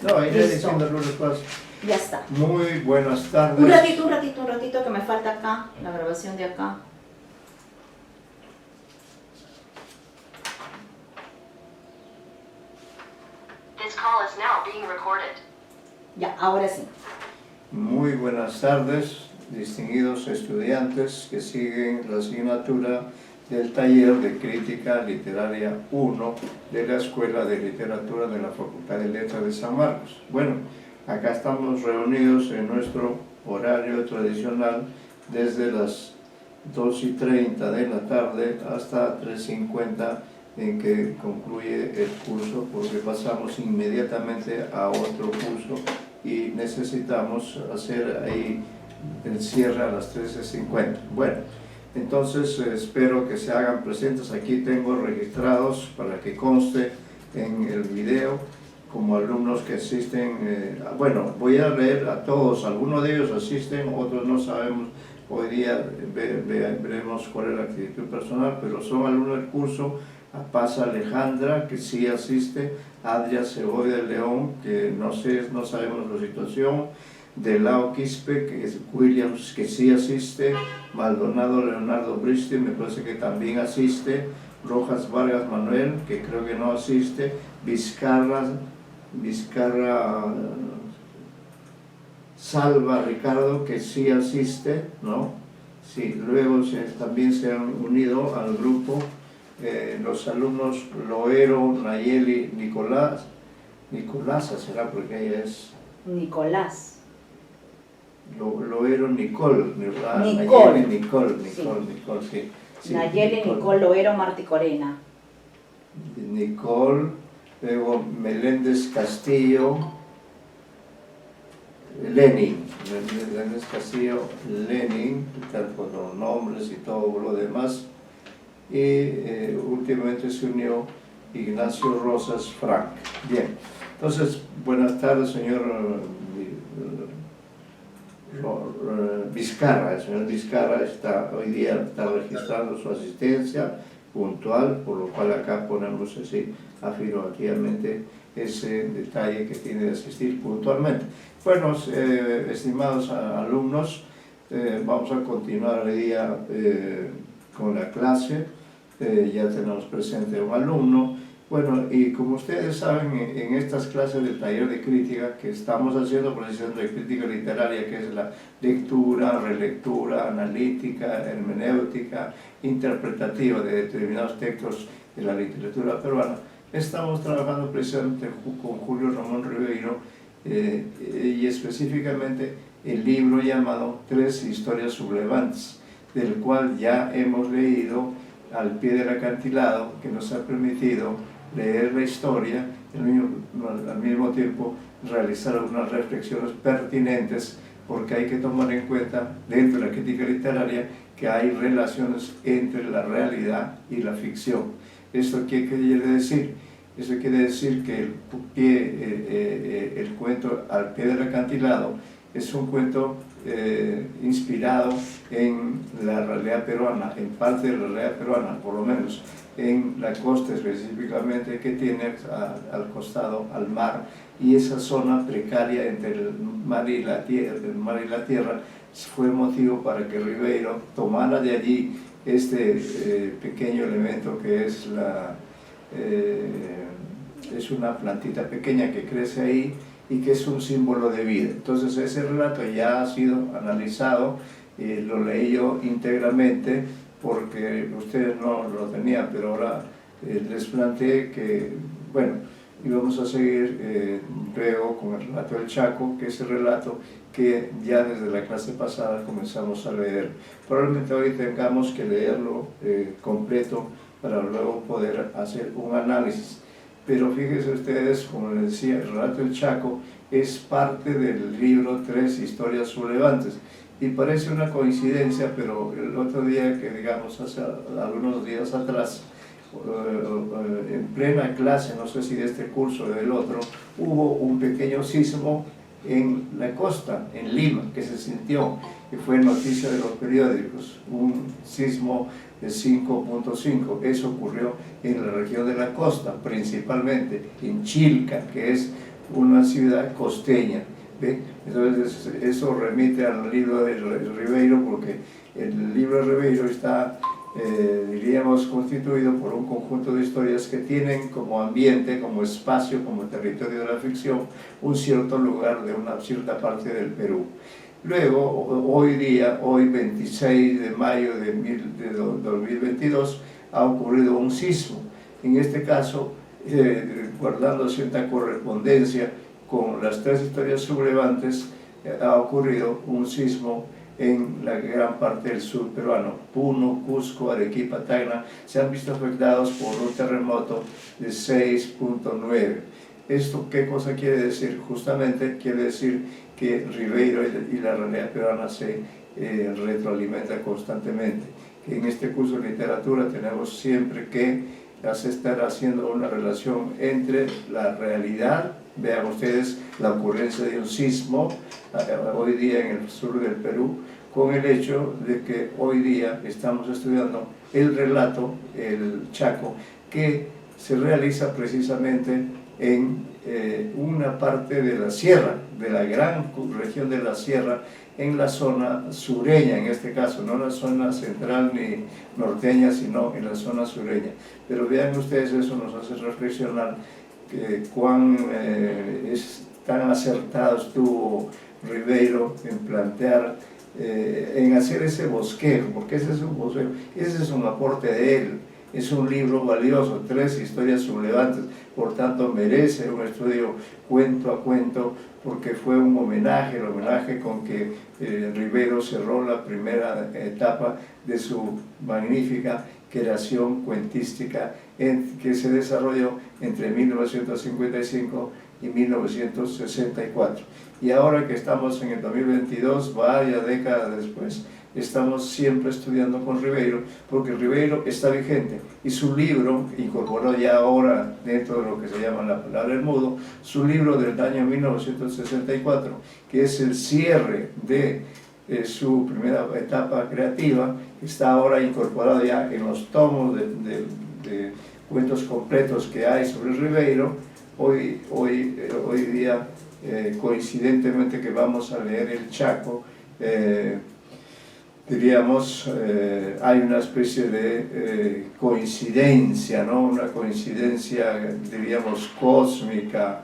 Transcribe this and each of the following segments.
No, iré Listo. diciendo algunas cosas. Ya está. Muy buenas tardes. Un ratito que me falta acá, la grabación de acá. This call is now being recorded. Ya, ahora sí. Muy buenas tardes, distinguidos estudiantes que siguen la asignatura del taller de Crítica Literaria 1 de la Escuela de Literatura de la Facultad de Letras de San Marcos. Bueno, acá estamos reunidos en nuestro horario tradicional desde las 2:30 de la tarde hasta 3:50 en que concluye el curso, porque pasamos inmediatamente a otro curso y necesitamos hacer ahí el cierre a las 13:50. Bueno, entonces espero que se hagan presentes. Aquí tengo registrados para que conste en el video como alumnos que asisten. Bueno, voy a leer a todos, algunos de ellos asisten, otros no sabemos. Hoy día veremos cuál es la actitud personal, pero son alumnos del curso. A Paz Alejandra, que sí asiste, Adria Segovia de León, que no sabemos la situación, de Lao Quispe, que es Williams, que sí asiste, Maldonado Leonardo Bristi, me parece que también asiste, Rojas Vargas Manuel, que creo que no asiste, Vizcarra Salva Ricardo, que sí asiste, ¿no? Sí, luego también se han unido al grupo los alumnos Loero, Nayeli, Nicolasa será porque ella es Nicolás. Loero Nicole. Nayeli, Nicole, sí. Sí, Nayeli, Nicole Loero, Martí Corena. Nicole, luego Meléndez Castillo, Lenin, Meléndez Castillo, Lenin, con los nombres y todo lo demás. Y últimamente se unió Ignacio Rosas Frank. Bien, entonces, buenas tardes, señor Vizcarra. El señor Vizcarra hoy día está registrando su asistencia puntual, por lo cual acá ponemos así afirmativamente ese detalle que tiene de asistir puntualmente. Bueno, estimados alumnos, vamos a continuar hoy día con la clase. Ya tenemos presente un alumno. Bueno, y como ustedes saben, en estas clases del taller de crítica que estamos haciendo, precisamente de crítica literaria, que es la lectura, relectura, analítica, hermenéutica, interpretativa de determinados textos de la literatura peruana, estamos trabajando precisamente con Julio Ramón Ribeiro y específicamente el libro llamado Tres historias sublevantes, del cual ya hemos leído Al pie del acantilado, que nos ha permitido leer la historia y al mismo tiempo realizar algunas reflexiones pertinentes, porque hay que tomar en cuenta dentro de la crítica literaria que hay relaciones entre la realidad y la ficción. ¿Esto qué quiere decir? Eso quiere decir que el cuento Al pie del acantilado es un cuento inspirado en la realidad peruana, en parte de la realidad peruana, por lo menos en la costa específicamente, que tiene al costado al mar, y esa zona precaria entre el mar y la tierra fue motivo para que Ribeiro tomara de allí este pequeño elemento que es es una plantita pequeña que crece ahí y que es un símbolo de vida. Entonces ese relato ya ha sido analizado, lo leí yo íntegramente porque ustedes no lo tenían, pero ahora les planteé que, bueno, íbamos a seguir luego con el relato del Chaco, que es el relato que ya desde la clase pasada comenzamos a leer. Probablemente hoy tengamos que leerlo completo para luego poder hacer un análisis. Pero fíjense ustedes, como les decía, el relato del Chaco es parte del libro Tres historias sublevantes. Y parece una coincidencia, pero el otro día, que digamos hace algunos días atrás, en plena clase, no sé si de este curso o del otro, hubo un pequeño sismo en la costa, en Lima, que se sintió, que fue noticia de los periódicos, un sismo de 5.5. Eso ocurrió en la región de la costa, principalmente en Chilca, que es una ciudad costeña. ¿Ve? Entonces eso remite al libro de Ribeiro, porque el libro de Ribeiro está, diríamos, constituido por un conjunto de historias que tienen como ambiente, como espacio, como territorio de la ficción, un cierto lugar de una cierta parte del Perú. Luego, hoy día, hoy 26 de mayo de 2022, ha ocurrido un sismo. En este caso, guardando cierta correspondencia con las tres historias sublevantes, ha ocurrido un sismo en la gran parte del sur peruano. Puno, Cusco, Arequipa, Tacna se han visto afectados por un terremoto de 6.9. ¿Esto qué cosa quiere decir? Justamente quiere decir que Ribeiro y la realidad peruana se retroalimentan constantemente. Que en este curso de literatura tenemos siempre que estar haciendo una relación entre la realidad, vean ustedes la ocurrencia de un sismo hoy día en el sur del Perú, con el hecho de que hoy día estamos estudiando el relato, el Chaco, que se realiza precisamente en una parte de la sierra, de la gran región de la sierra, en la zona sureña, en este caso, no la zona central ni norteña, sino en la zona sureña. Pero vean ustedes, eso nos hace reflexionar que cuán tan acertado estuvo Ribeiro en plantear, en hacer ese bosquejo, porque ese es un bosquejo, ese es un aporte de él. Es un libro valioso, 3 historias sublevantes, por tanto merece un estudio cuento a cuento, porque fue un homenaje, el homenaje con que Ribeiro cerró la primera etapa de su magnífica creación cuentística que se desarrolló entre 1955 y 1964. Y ahora que estamos en el 2022, varias décadas después, estamos siempre estudiando con Ribeiro, porque Ribeiro está vigente y su libro, incorporó ya ahora dentro de lo que se llama La palabra del mudo, su libro del año 1964, que es el cierre de su primera etapa creativa, está ahora incorporado ya en los tomos de cuentos completos que hay sobre Ribeiro. Hoy día, coincidentemente que vamos a leer el Chaco, diríamos, hay una especie de coincidencia, ¿no? Una coincidencia, diríamos, cósmica,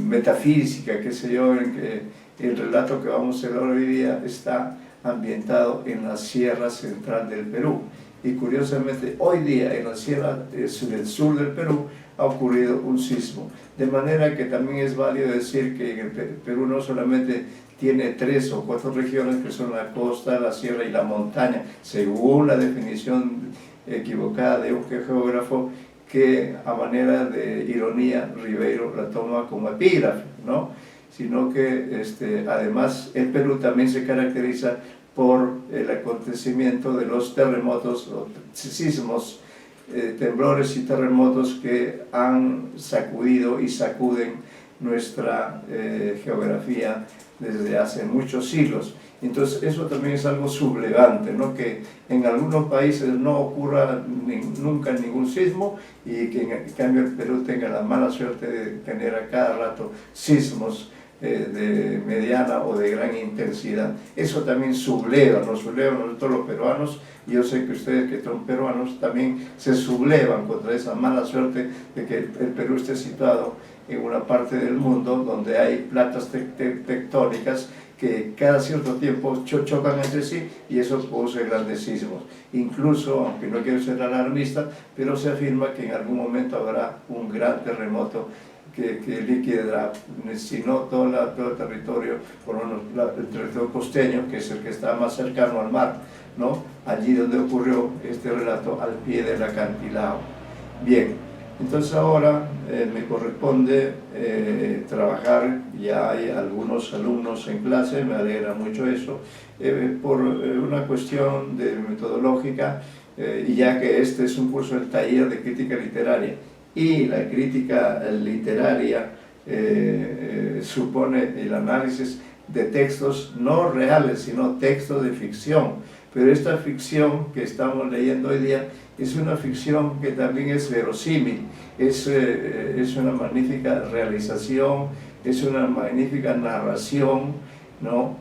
metafísica, qué sé yo, en que el relato que vamos a leer hoy día está ambientado en la Sierra Central del Perú. Y curiosamente, hoy día en la Sierra del Sur del Perú ha ocurrido un sismo. De manera que también es válido decir que en el Perú no solamente tiene 3 o 4 regiones, que son la costa, la sierra y la montaña, según la definición equivocada de un geógrafo, que a manera de ironía Ribeiro la toma como epígrafe, ¿no? Sino que además el Perú también se caracteriza por el acontecimiento de los terremotos, o sismos, temblores y terremotos que han sacudido y sacuden nuestra geografía desde hace muchos siglos. Entonces eso también es algo sublevante, ¿no? Que en algunos países no ocurra nunca ningún sismo y que en cambio el Perú tenga la mala suerte de tener a cada rato sismos de mediana o de gran intensidad. Eso también subleva, nos subleva nosotros los peruanos, y yo sé que ustedes que son peruanos también se sublevan contra esa mala suerte de que el Perú esté situado en una parte del mundo donde hay placas tectónicas que cada cierto tiempo chocan entre sí y eso produce grandes sismos. Incluso, aunque no quiero ser alarmista, pero se afirma que en algún momento habrá un gran terremoto que liquidará, si no todo el territorio, por lo menos el territorio costeño, que es el que está más cercano al mar, ¿no? Allí donde ocurrió este relato, al pie del acantilado. Bien, entonces ahora me corresponde trabajar, ya hay algunos alumnos en clase, me alegra mucho eso, por una cuestión metodológica, y ya que este es un curso del taller de crítica literaria, y la crítica literaria supone el análisis de textos no reales, sino textos de ficción, pero esta ficción que estamos leyendo hoy día es una ficción que también es verosímil, es una magnífica realización, es una magnífica narración, ¿no?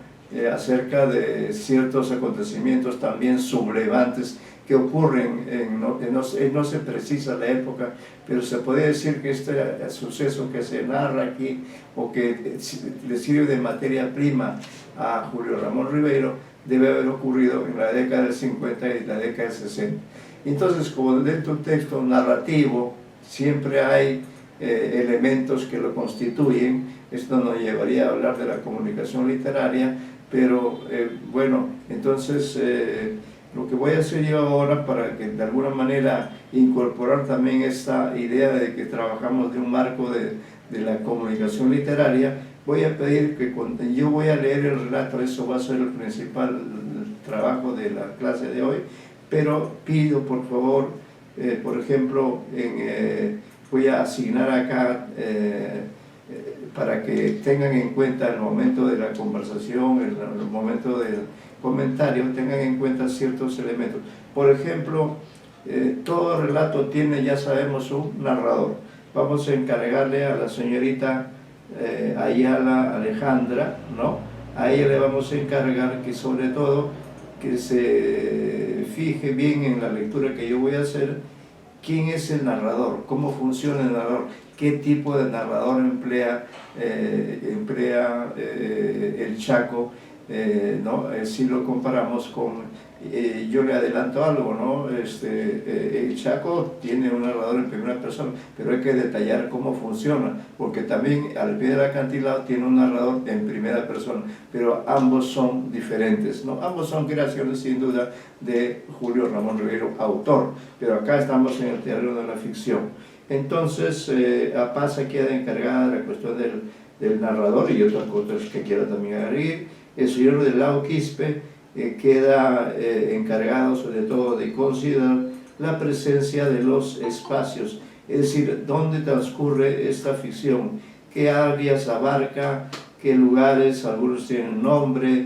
Acerca de ciertos acontecimientos también sublevantes que ocurren, no se precisa la época, pero se puede decir que este suceso que se narra aquí, o que le sirve de materia prima a Julio Ramón Ribeiro, debe haber ocurrido en la década del 50 y la década del 60. Entonces, como dentro de un texto narrativo siempre hay elementos que lo constituyen, esto nos llevaría a hablar de la comunicación literaria, pero bueno, entonces lo que voy a hacer yo ahora, para que de alguna manera incorporar también esta idea de que trabajamos de un marco de la comunicación literaria, voy a pedir que yo voy a leer el relato, eso va a ser el principal trabajo de la clase de hoy, pero pido por favor, por ejemplo, voy a asignar acá para que tengan en cuenta el momento de la conversación, el momento del comentario, tengan en cuenta ciertos elementos. Por ejemplo, todo relato tiene, ya sabemos, un narrador. Vamos a encargarle a la señorita Ayala Alejandra, ¿no? A ella le vamos a encargar que sobre todo que se fije bien en la lectura que yo voy a hacer, quién es el narrador, cómo funciona el narrador, qué tipo de narrador emplea el Chaco, ¿no? Si lo comparamos con, yo le adelanto algo, ¿no? El Chaco tiene un narrador en primera persona, pero hay que detallar cómo funciona, porque también al pie del acantilado tiene un narrador en primera persona, pero ambos son diferentes, ¿no? Ambos son creaciones sin duda de Julio Ramón Ribeiro, autor, pero acá estamos en el terreno de la ficción. Entonces, a Paz se queda encargada de la cuestión del narrador y otras cosas que quiera también agregar. El señor de Lao Quispe queda encargado sobre todo de considerar la presencia de los espacios, es decir, dónde transcurre esta ficción, qué áreas abarca, qué lugares, algunos tienen nombre,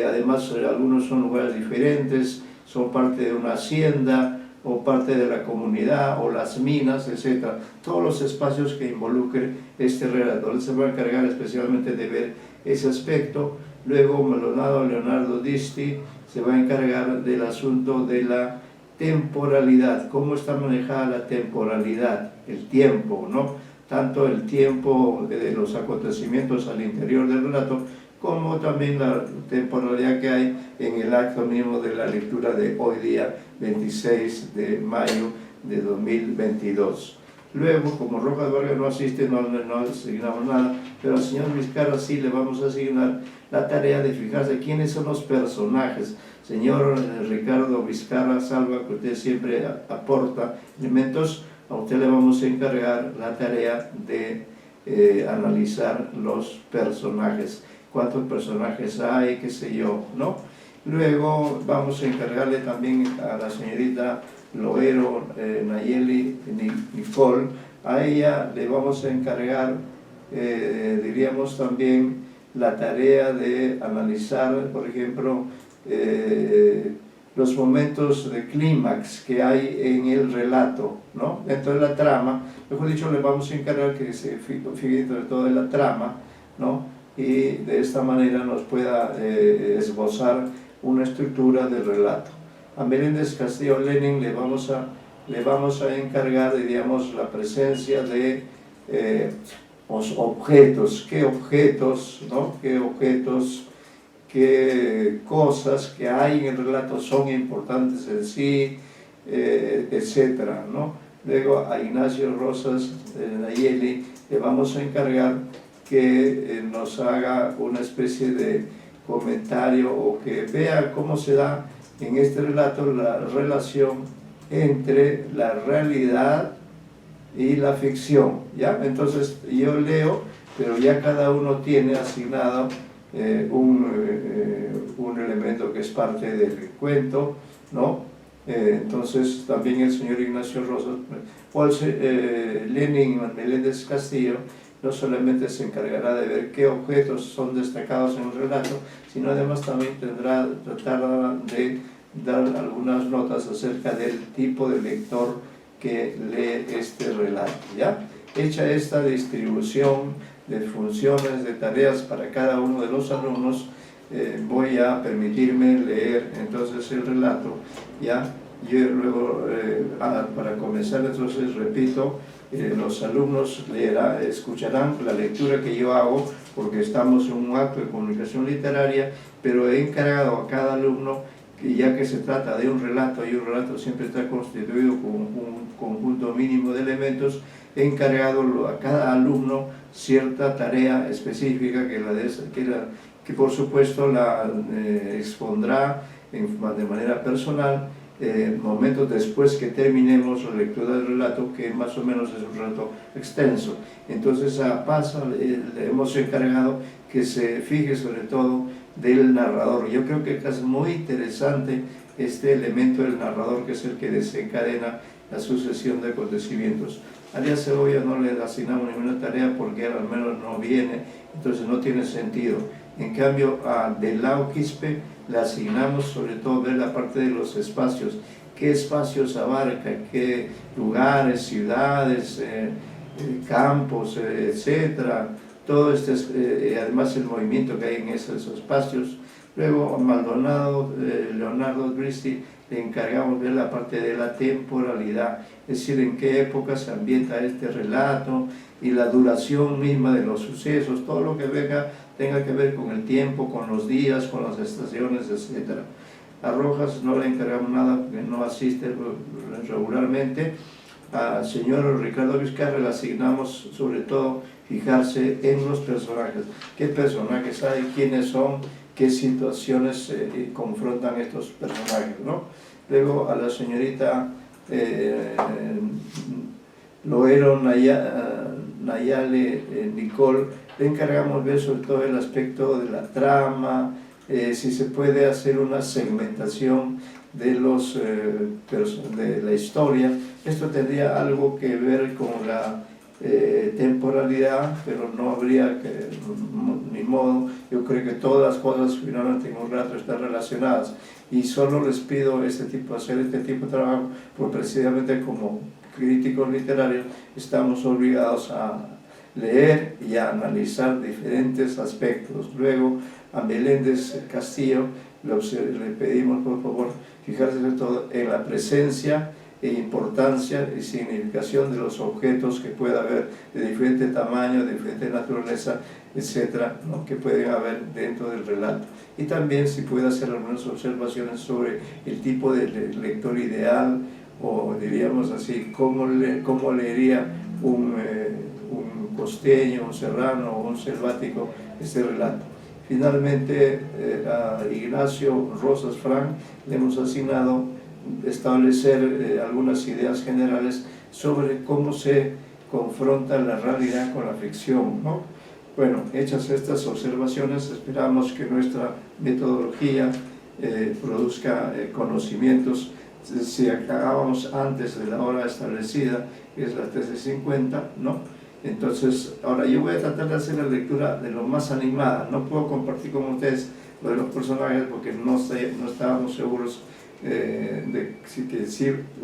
además algunos son lugares diferentes, son parte de una hacienda, o parte de la comunidad, o las minas, etc. Todos los espacios que involucren este relato. Él se va a encargar especialmente de ver ese aspecto. Luego Leonardo Disti se va a encargar del asunto de la temporalidad, cómo está manejada la temporalidad, el tiempo, ¿no? Tanto el tiempo de los acontecimientos al interior del relato, como también la temporalidad que hay en el acto mismo de la lectura de hoy día, 26 de mayo de 2022. Luego, como Rojas Vargas no asiste, no asignamos nada, pero al señor Vizcarra sí le vamos a asignar la tarea de fijarse quiénes son los personajes. Señor Ricardo Vizcarra Salva, que usted siempre aporta elementos, a usted le vamos a encargar la tarea de analizar los personajes. Cuántos personajes hay, qué sé yo, ¿no? Luego vamos a encargarle también a la señorita Loero Nayeli Nicole, a ella le vamos a encargar, diríamos también, la tarea de analizar, por ejemplo, los momentos de clímax que hay en el relato, ¿no? Dentro de la trama, mejor dicho, le vamos a encargar que se fije dentro de toda la trama, ¿no? Y de esta manera nos pueda esbozar una estructura del relato. A Meléndez Castillo Lenin le vamos a encargar, diríamos, la presencia de objetos, qué objetos, ¿no? Qué objetos, qué cosas que hay en el relato son importantes en sí, etcétera, ¿no? Luego a Ignacio Rosas Nayeli le vamos a encargar que nos haga una especie de comentario o que vea cómo se da en este relato la relación entre la realidad y la ficción, ¿ya? Entonces yo leo, pero ya cada uno tiene asignado un elemento que es parte del cuento, ¿no? Entonces también el señor Ignacio Rosas, Lenin Meléndez Castillo, no solamente se encargará de ver qué objetos son destacados en el relato, sino además también tratar de dar algunas notas acerca del tipo de lector que lee este relato, ¿ya? Hecha esta distribución de funciones, de tareas para cada uno de los alumnos, voy a permitirme leer entonces el relato, ¿ya? Yo luego, para comenzar, entonces repito, los alumnos escucharán la lectura que yo hago, porque estamos en un acto de comunicación literaria, pero he encargado a cada alumno, que ya que se trata de un relato, y un relato siempre está constituido con un conjunto mínimo de elementos, he encargado a cada alumno cierta tarea específica que por supuesto la expondrá de manera personal momentos después que terminemos la lectura del relato, que más o menos es un relato extenso. Entonces le hemos encargado que se fije sobre todo del narrador. Yo creo que es muy interesante este elemento del narrador, que es el que desencadena la sucesión de acontecimientos. A Arias Segovia no le asignamos ninguna tarea porque él al menos no viene, entonces no tiene sentido. En cambio, a Delao Quispe le asignamos sobre todo ver la parte de los espacios, qué espacios abarca, qué lugares, ciudades, campos, etcétera, todo además el movimiento que hay en esos espacios. Luego a Maldonado, Leonardo Bristi, le encargamos ver la parte de la temporalidad, es decir, en qué época se ambienta este relato y la duración misma de los sucesos, todo lo que tenga que ver con el tiempo, con los días, con las estaciones, etc. A Rojas no le encargamos nada porque no asiste regularmente. Al señor Ricardo Vizcarra le asignamos sobre todo fijarse en los personajes. ¿Qué personajes hay? ¿Quiénes son? ¿Qué situaciones confrontan estos personajes, ¿no? Luego a la señorita Loero Nayale Nicole le encargamos ver sobre todo el aspecto de la trama, si se puede hacer una segmentación de la historia. Esto tendría algo que ver con la temporalidad, pero no habría ni modo. Yo creo que todas las cosas finalmente en un rato están relacionadas, y solo les pido hacer este tipo de trabajo porque precisamente como críticos literarios estamos obligados a leer y a analizar diferentes aspectos. Luego a Meléndez Castillo le pedimos por favor fijarse sobre todo en la presencia e importancia y significación de los objetos que pueda haber de diferente tamaño, de diferente naturaleza, etcétera, ¿no?, que pueden haber dentro del relato. Y también si puede hacer algunas observaciones sobre el tipo de lector ideal, o diríamos así, cómo leería un costeño, un serrano o un selvático este relato. Finalmente, a Ignacio Rosas Frank le hemos asignado establecer algunas ideas generales sobre cómo se confronta la realidad con la ficción, ¿no? Bueno, hechas estas observaciones, esperamos que nuestra metodología produzca conocimientos. Si acabábamos antes de la hora establecida, que es las 13:50, ¿no? Entonces, ahora yo voy a tratar de hacer la lectura de lo más animada. No puedo compartir con ustedes lo de los personajes porque no estábamos seguros de si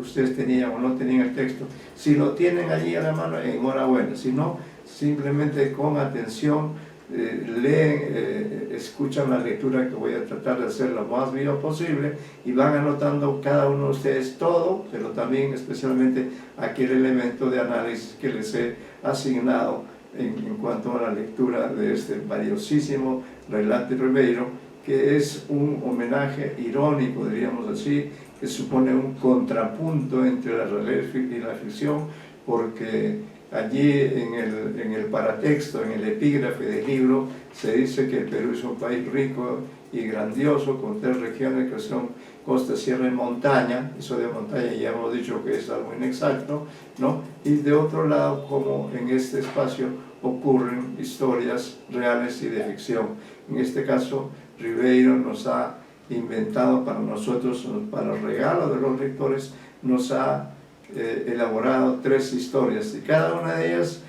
ustedes tenían o no tenían el texto. Si lo tienen allí a la mano, enhorabuena. Si no, simplemente con atención leen, escuchan la lectura, que voy a tratar de hacer lo más viva posible, y van anotando cada uno de ustedes todo, pero también especialmente aquel elemento de análisis que les he asignado en cuanto a la lectura de este valiosísimo relato de Ribeiro, que es un homenaje irónico, diríamos así, que supone un contrapunto entre la realidad y la ficción, porque allí en el paratexto, en el epígrafe del libro, se dice que el Perú es un país rico y grandioso, con 3 regiones que son costa, sierra y montaña. Eso de montaña ya hemos dicho que es algo inexacto, ¿no? Y de otro lado, como en este espacio ocurren historias reales y de ficción. En este caso, Ribeiro nos ha inventado para nosotros, para el regalo de los lectores, nos ha elaborado 3 historias, y cada una de ellas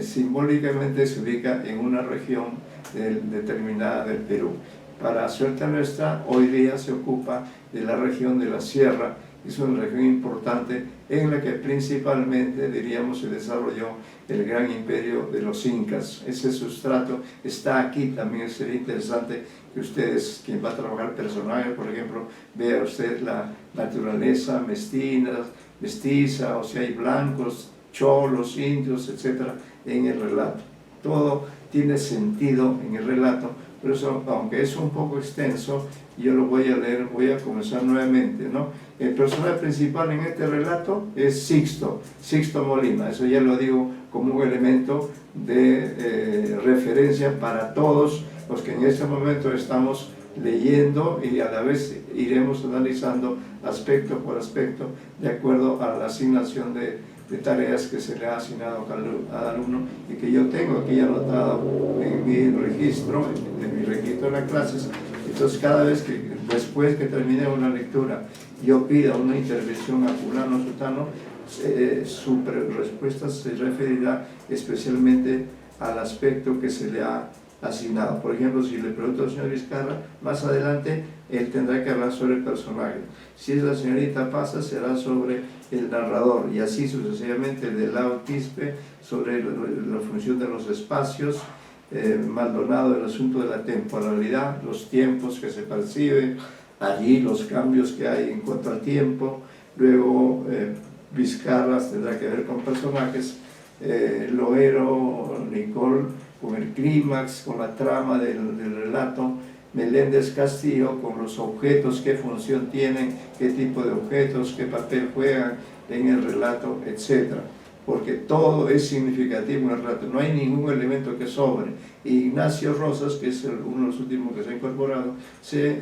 simbólicamente se ubica en una región determinada del Perú. Para suerte nuestra, hoy día se ocupa de la región de la Sierra. Es una región importante en la que principalmente, diríamos, se desarrolló el gran imperio de los incas. Ese sustrato está aquí. También sería interesante que ustedes, quien va a trabajar personajes, por ejemplo, vea usted la naturaleza mestiza, o si hay blancos, cholos, indios, etcétera, en el relato. Todo tiene sentido en el relato. Por eso, aunque es un poco extenso, yo lo voy a leer, voy a comenzar nuevamente, ¿no? El personaje principal en este relato es Sixto Molina. Eso ya lo digo como un elemento de referencia para todos los que en este momento estamos leyendo, y a la vez iremos analizando aspecto por aspecto de acuerdo a la asignación de tareas que se le ha asignado a cada alumno y que yo tengo aquí anotado en mi registro, de las clases. Entonces, cada vez que después que termine una lectura yo pida una intervención a fulano o sutano, su respuesta se referirá especialmente al aspecto que se le ha asignado. Por ejemplo, si le pregunto al señor Vizcarra, más adelante él tendrá que hablar sobre el personaje. Si es la señorita Pasa, será sobre el narrador, y así sucesivamente. El de Lao Quispe sobre la función de los espacios, Maldonado el asunto de la temporalidad, los tiempos que se perciben allí, los cambios que hay en cuanto al tiempo. Luego Vizcarra tendrá que ver con personajes, Loero, Nicole con el clímax, con la trama del relato, Meléndez Castillo con los objetos, qué función tienen, qué tipo de objetos, qué papel juegan en el relato, etc. Porque todo es significativo en el relato, no hay ningún elemento que sobre. Ignacio Rosas, que es uno de los últimos que se ha incorporado, se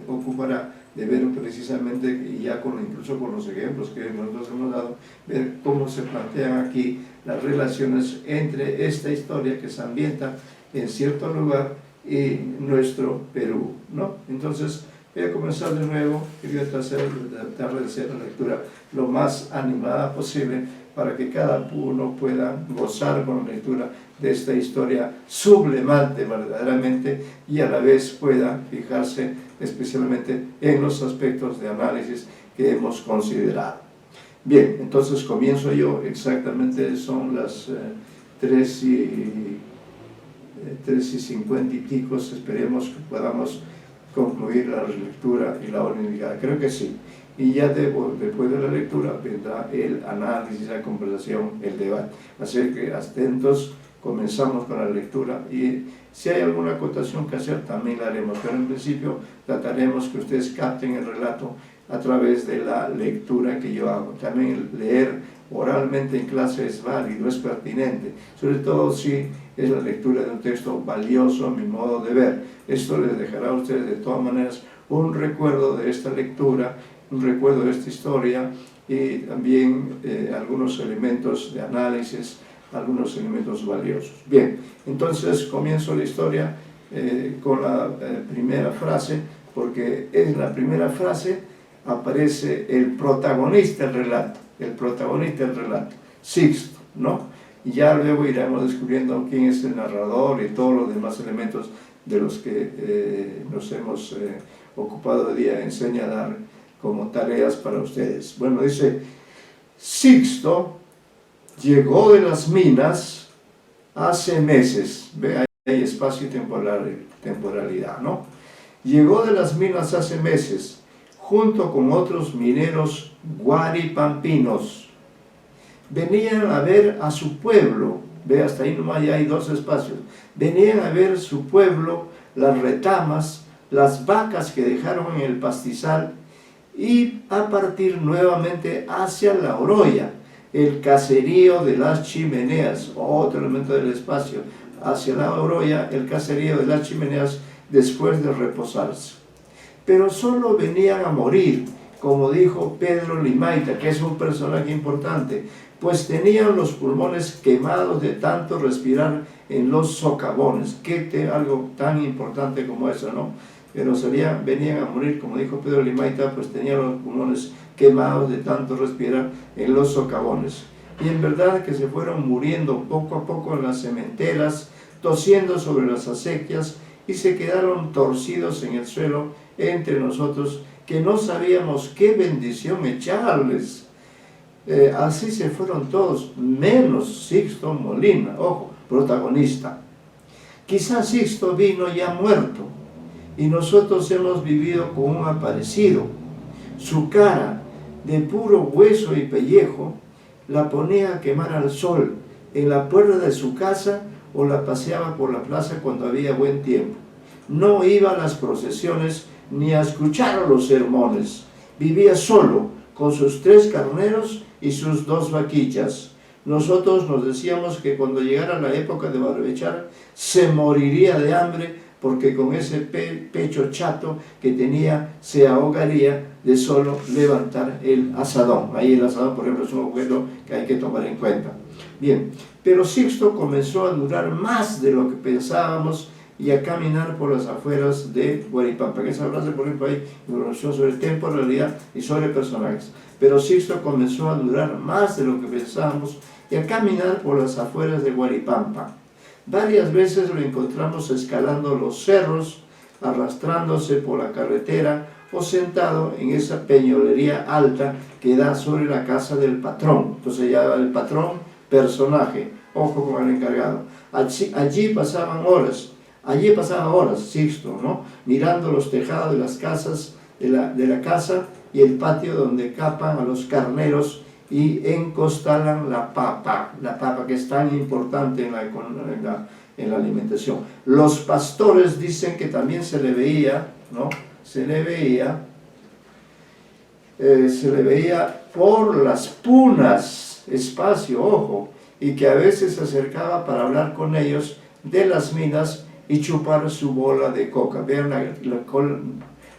ocupará de ver precisamente, y ya incluso con los ejemplos que nosotros hemos dado, ver cómo se plantean aquí las relaciones entre esta historia que se ambienta en cierto lugar y nuestro Perú, ¿no? Entonces, voy a comenzar de nuevo y voy a tratar de hacer la lectura lo más animada posible para que cada uno pueda gozar con la lectura de esta historia sublimante verdaderamente, y a la vez pueda fijarse especialmente en los aspectos de análisis que hemos considerado. Bien, entonces comienzo yo. Exactamente son las 3:50 y pico. Esperemos que podamos concluir la lectura y la orden indicada. Creo que sí. Y ya después de la lectura vendrá el análisis, la conversación, el debate. Así que atentos, comenzamos con la lectura, y si hay alguna acotación que hacer también la haremos, pero en principio trataremos que ustedes capten el relato a través de la lectura que yo hago. También leer oralmente en clase es válido, es pertinente, sobre todo si es la lectura de un texto valioso a mi modo de ver. Esto les dejará a ustedes de todas maneras un recuerdo de esta lectura, un recuerdo de esta historia, y también algunos elementos de análisis, algunos elementos valiosos. Bien, entonces comienzo la historia con la primera frase, porque en la primera frase aparece el protagonista del relato, Sixto, ¿no? Y ya luego iremos descubriendo quién es el narrador y todos los demás elementos de los que nos hemos ocupado hoy día en señalar como tareas para ustedes. Bueno, dice: Sixto llegó de las minas hace meses. Ve, hay espacio y temporalidad, ¿no? Llegó de las minas hace meses, junto con otros mineros guaripampinos. Venían a ver a su pueblo. Ve, hasta ahí nomás ya hay dos espacios. Venían a ver su pueblo, las retamas, las vacas que dejaron en el pastizal, y a partir nuevamente hacia la Oroya, el caserío de las chimeneas, otro elemento del espacio, hacia la Oroya, el caserío de las chimeneas, después de reposarse. Pero solo venían a morir, como dijo Pedro Limaita, que es un personaje importante, pues tenían los pulmones quemados de tanto respirar en los socavones. Algo tan importante como eso, ¿no? Pero venían a morir, como dijo Pedro Limaita, pues tenían los pulmones quemados de tanto respirar en los socavones. Y en verdad que se fueron muriendo poco a poco en las cementeras, tosiendo sobre las acequias y se quedaron torcidos en el suelo entre nosotros, que no sabíamos qué bendición echarles. Así se fueron todos, menos Sixto Molina, ojo, protagonista. Quizás Sixto vino ya muerto, y nosotros hemos vivido con un aparecido. Su cara, de puro hueso y pellejo, la ponía a quemar al sol en la puerta de su casa o la paseaba por la plaza cuando había buen tiempo. No iba a las procesiones ni a escuchar los sermones. Vivía solo, con sus 3 carneros y sus 2 vaquillas. Nosotros nos decíamos que cuando llegara la época de barbechar se moriría de hambre, porque con ese pecho chato que tenía se ahogaría de solo levantar el asadón. Ahí el asadón, por ejemplo, es un objeto que hay que tomar en cuenta. Bien, pero Sixto comenzó a durar más de lo que pensábamos y a caminar por las afueras de Guaripampa. Que esa frase, por ejemplo, hay información sobre temporalidad y sobre personajes. Pero Sixto comenzó a durar más de lo que pensábamos y a caminar por las afueras de Guaripampa. Varias veces lo encontramos escalando los cerros, arrastrándose por la carretera o sentado en esa peñolería alta que da sobre la casa del patrón. Entonces ya el patrón, personaje, ojo con el encargado. Allí pasaba horas Sixto, ¿no? Mirando los tejados de las casas, de la casa y el patio donde capan a los carneros y encostalan la papa que es tan importante en la alimentación. Los pastores dicen que también se le veía, ¿no? Se le veía por las punas, espacio, ojo, y que a veces se acercaba para hablar con ellos de las minas y chupar su bola de coca. Vean,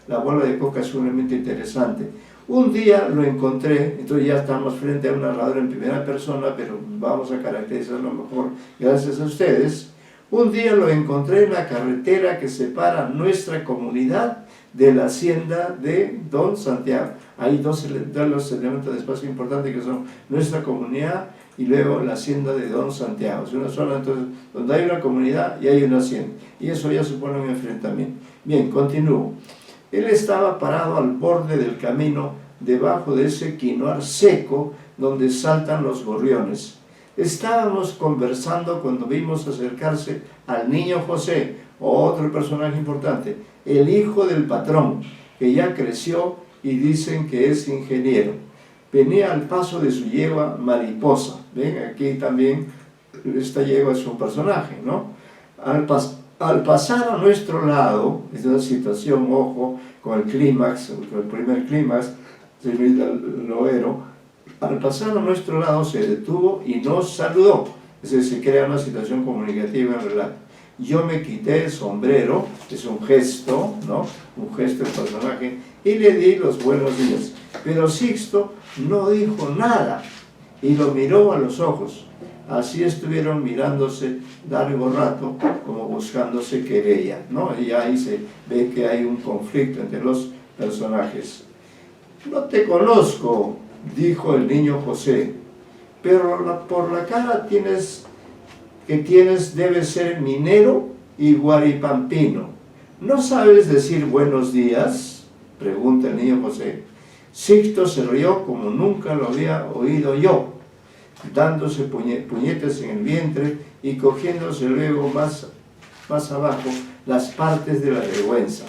la bola de coca es sumamente interesante. Un día lo encontré, entonces ya estamos frente a un narrador en primera persona, pero vamos a caracterizarlo mejor gracias a ustedes. Un día lo encontré en la carretera que separa nuestra comunidad de la hacienda de Don Santiago. Hay dos elementos de espacio importantes que son nuestra comunidad y luego la hacienda de Don Santiago. Es una zona entonces donde hay una comunidad y hay una hacienda. Y eso ya supone un enfrentamiento. Bien, continúo. Él estaba parado al borde del camino, debajo de ese quinoar seco donde saltan los gorriones. Estábamos conversando cuando vimos acercarse al niño José, otro personaje importante, el hijo del patrón, que ya creció y dicen que es ingeniero. Venía al paso de su yegua Mariposa. Ven, aquí también esta yegua es un personaje, ¿no? Al pasar a nuestro lado, es una situación, ojo, con el clímax, el primer clímax, del Loero, al pasar a nuestro lado se detuvo y nos saludó. Es decir, se crea una situación comunicativa en el relato. Yo me quité el sombrero, es un gesto, ¿no? Un gesto del personaje, y le di los buenos días. Pero Sixto no dijo nada y lo miró a los ojos. Así estuvieron mirándose largo rato, como buscándose querella, ¿no? Y ahí se ve que hay un conflicto entre los personajes. No te conozco, dijo el niño José, pero por la cara que tienes debe ser minero y guaripampino. ¿No sabes decir buenos días?, pregunta el niño José. Sixto se rió como nunca lo había oído yo, dándose puñetes en el vientre y cogiéndose luego más abajo las partes de la vergüenza.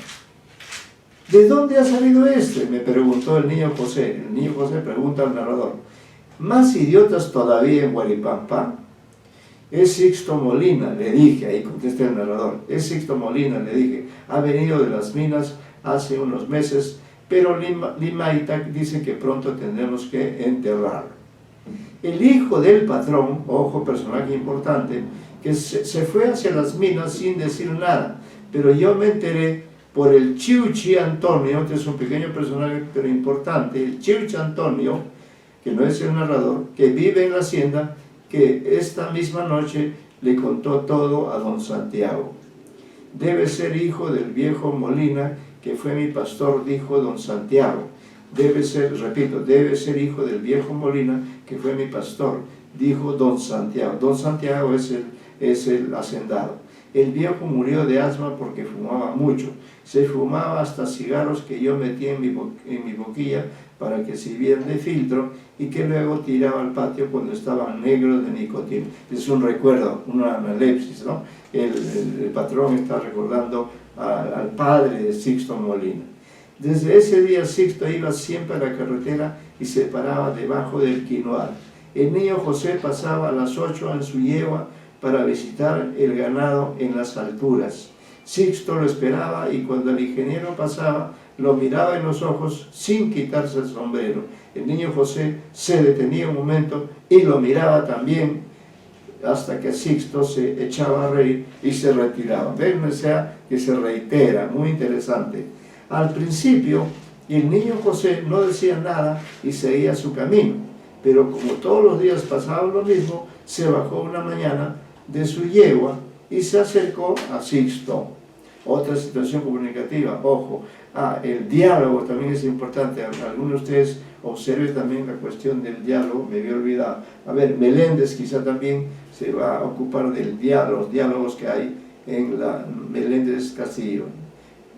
¿De dónde ha salido este?, me preguntó el niño José. El niño José pregunta al narrador. ¿Más idiotas todavía en Guaripampa? Es Sixto Molina, le dije, ahí contesta el narrador. Es Sixto Molina, le dije, ha venido de las minas hace unos meses, pero Limaita dice que pronto tendremos que enterrarlo. El hijo del patrón, ojo, personaje importante, que se fue hacia las minas sin decir nada, pero yo me enteré por el Chiuchi Antonio, que es un pequeño personaje pero importante, el Chiuchi Antonio, que no es el narrador, que vive en la hacienda, que esta misma noche le contó todo a don Santiago. Debe ser hijo del viejo Molina, que fue mi pastor, dijo don Santiago. Debe ser hijo del viejo Molina, que fue mi pastor, dijo don Santiago. Don Santiago es el hacendado. El viejo murió de asma porque fumaba mucho. Se fumaba hasta cigarros que yo metía en mi boquilla para que sirvieran de filtro y que luego tiraba al patio cuando estaban negros de nicotina. Es un recuerdo, una analepsis, ¿no? El patrón está recordando al padre de Sixto Molina. Desde ese día Sixto iba siempre a la carretera y se paraba debajo del quinoal. El niño José pasaba a las 8 en su yegua para visitar el ganado en las alturas. Sixto lo esperaba y cuando el ingeniero pasaba, lo miraba en los ojos sin quitarse el sombrero. El niño José se detenía un momento y lo miraba también hasta que Sixto se echaba a reír y se retiraba. Ven, o sea, que se reitera, muy interesante. Al principio, el niño José no decía nada y seguía su camino, pero como todos los días pasaba lo mismo, se bajó una mañana de su yegua y se acercó a Sixto. Otra situación comunicativa, ojo, el diálogo también es importante. Algunos de ustedes observen también la cuestión del diálogo, me había olvidado. A ver, Meléndez quizá también se va a ocupar del diálogo, los diálogos que hay en la Meléndez Castillo.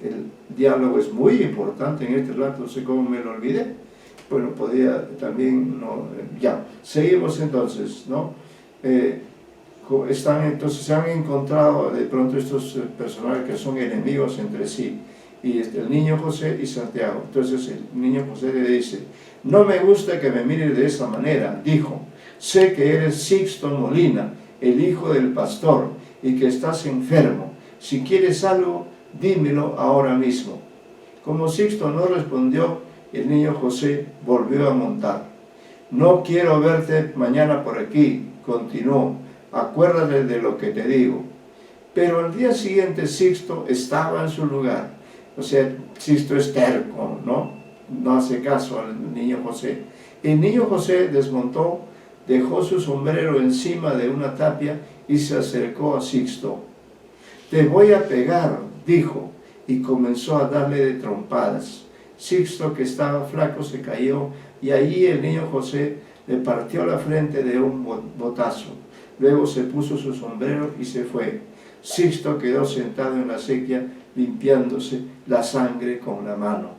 El diálogo es muy importante en este relato, no sé cómo me lo olvidé. Bueno, podría también, no, ya, seguimos entonces, ¿no? Entonces se han encontrado de pronto estos personajes que son enemigos entre sí, y el niño José y Santiago. Entonces el niño José le dice: no me gusta que me mires de esa manera, dijo, sé que eres Sixto Molina, el hijo del pastor, y que estás enfermo. Si quieres algo, dímelo ahora mismo. Como Sixto no respondió, el niño José volvió a montar. No quiero verte mañana por aquí, continuó. Acuérdate de lo que te digo. Pero al día siguiente Sixto estaba en su lugar. O sea, Sixto es terco, ¿no? No hace caso al niño José. El niño José desmontó, dejó su sombrero encima de una tapia y se acercó a Sixto. Te voy a pegar, dijo, y comenzó a darle de trompadas. Sixto, que estaba flaco, se cayó y allí el niño José le partió la frente de un botazo. Luego se puso su sombrero y se fue. Sixto quedó sentado en la acequia limpiándose la sangre con la mano.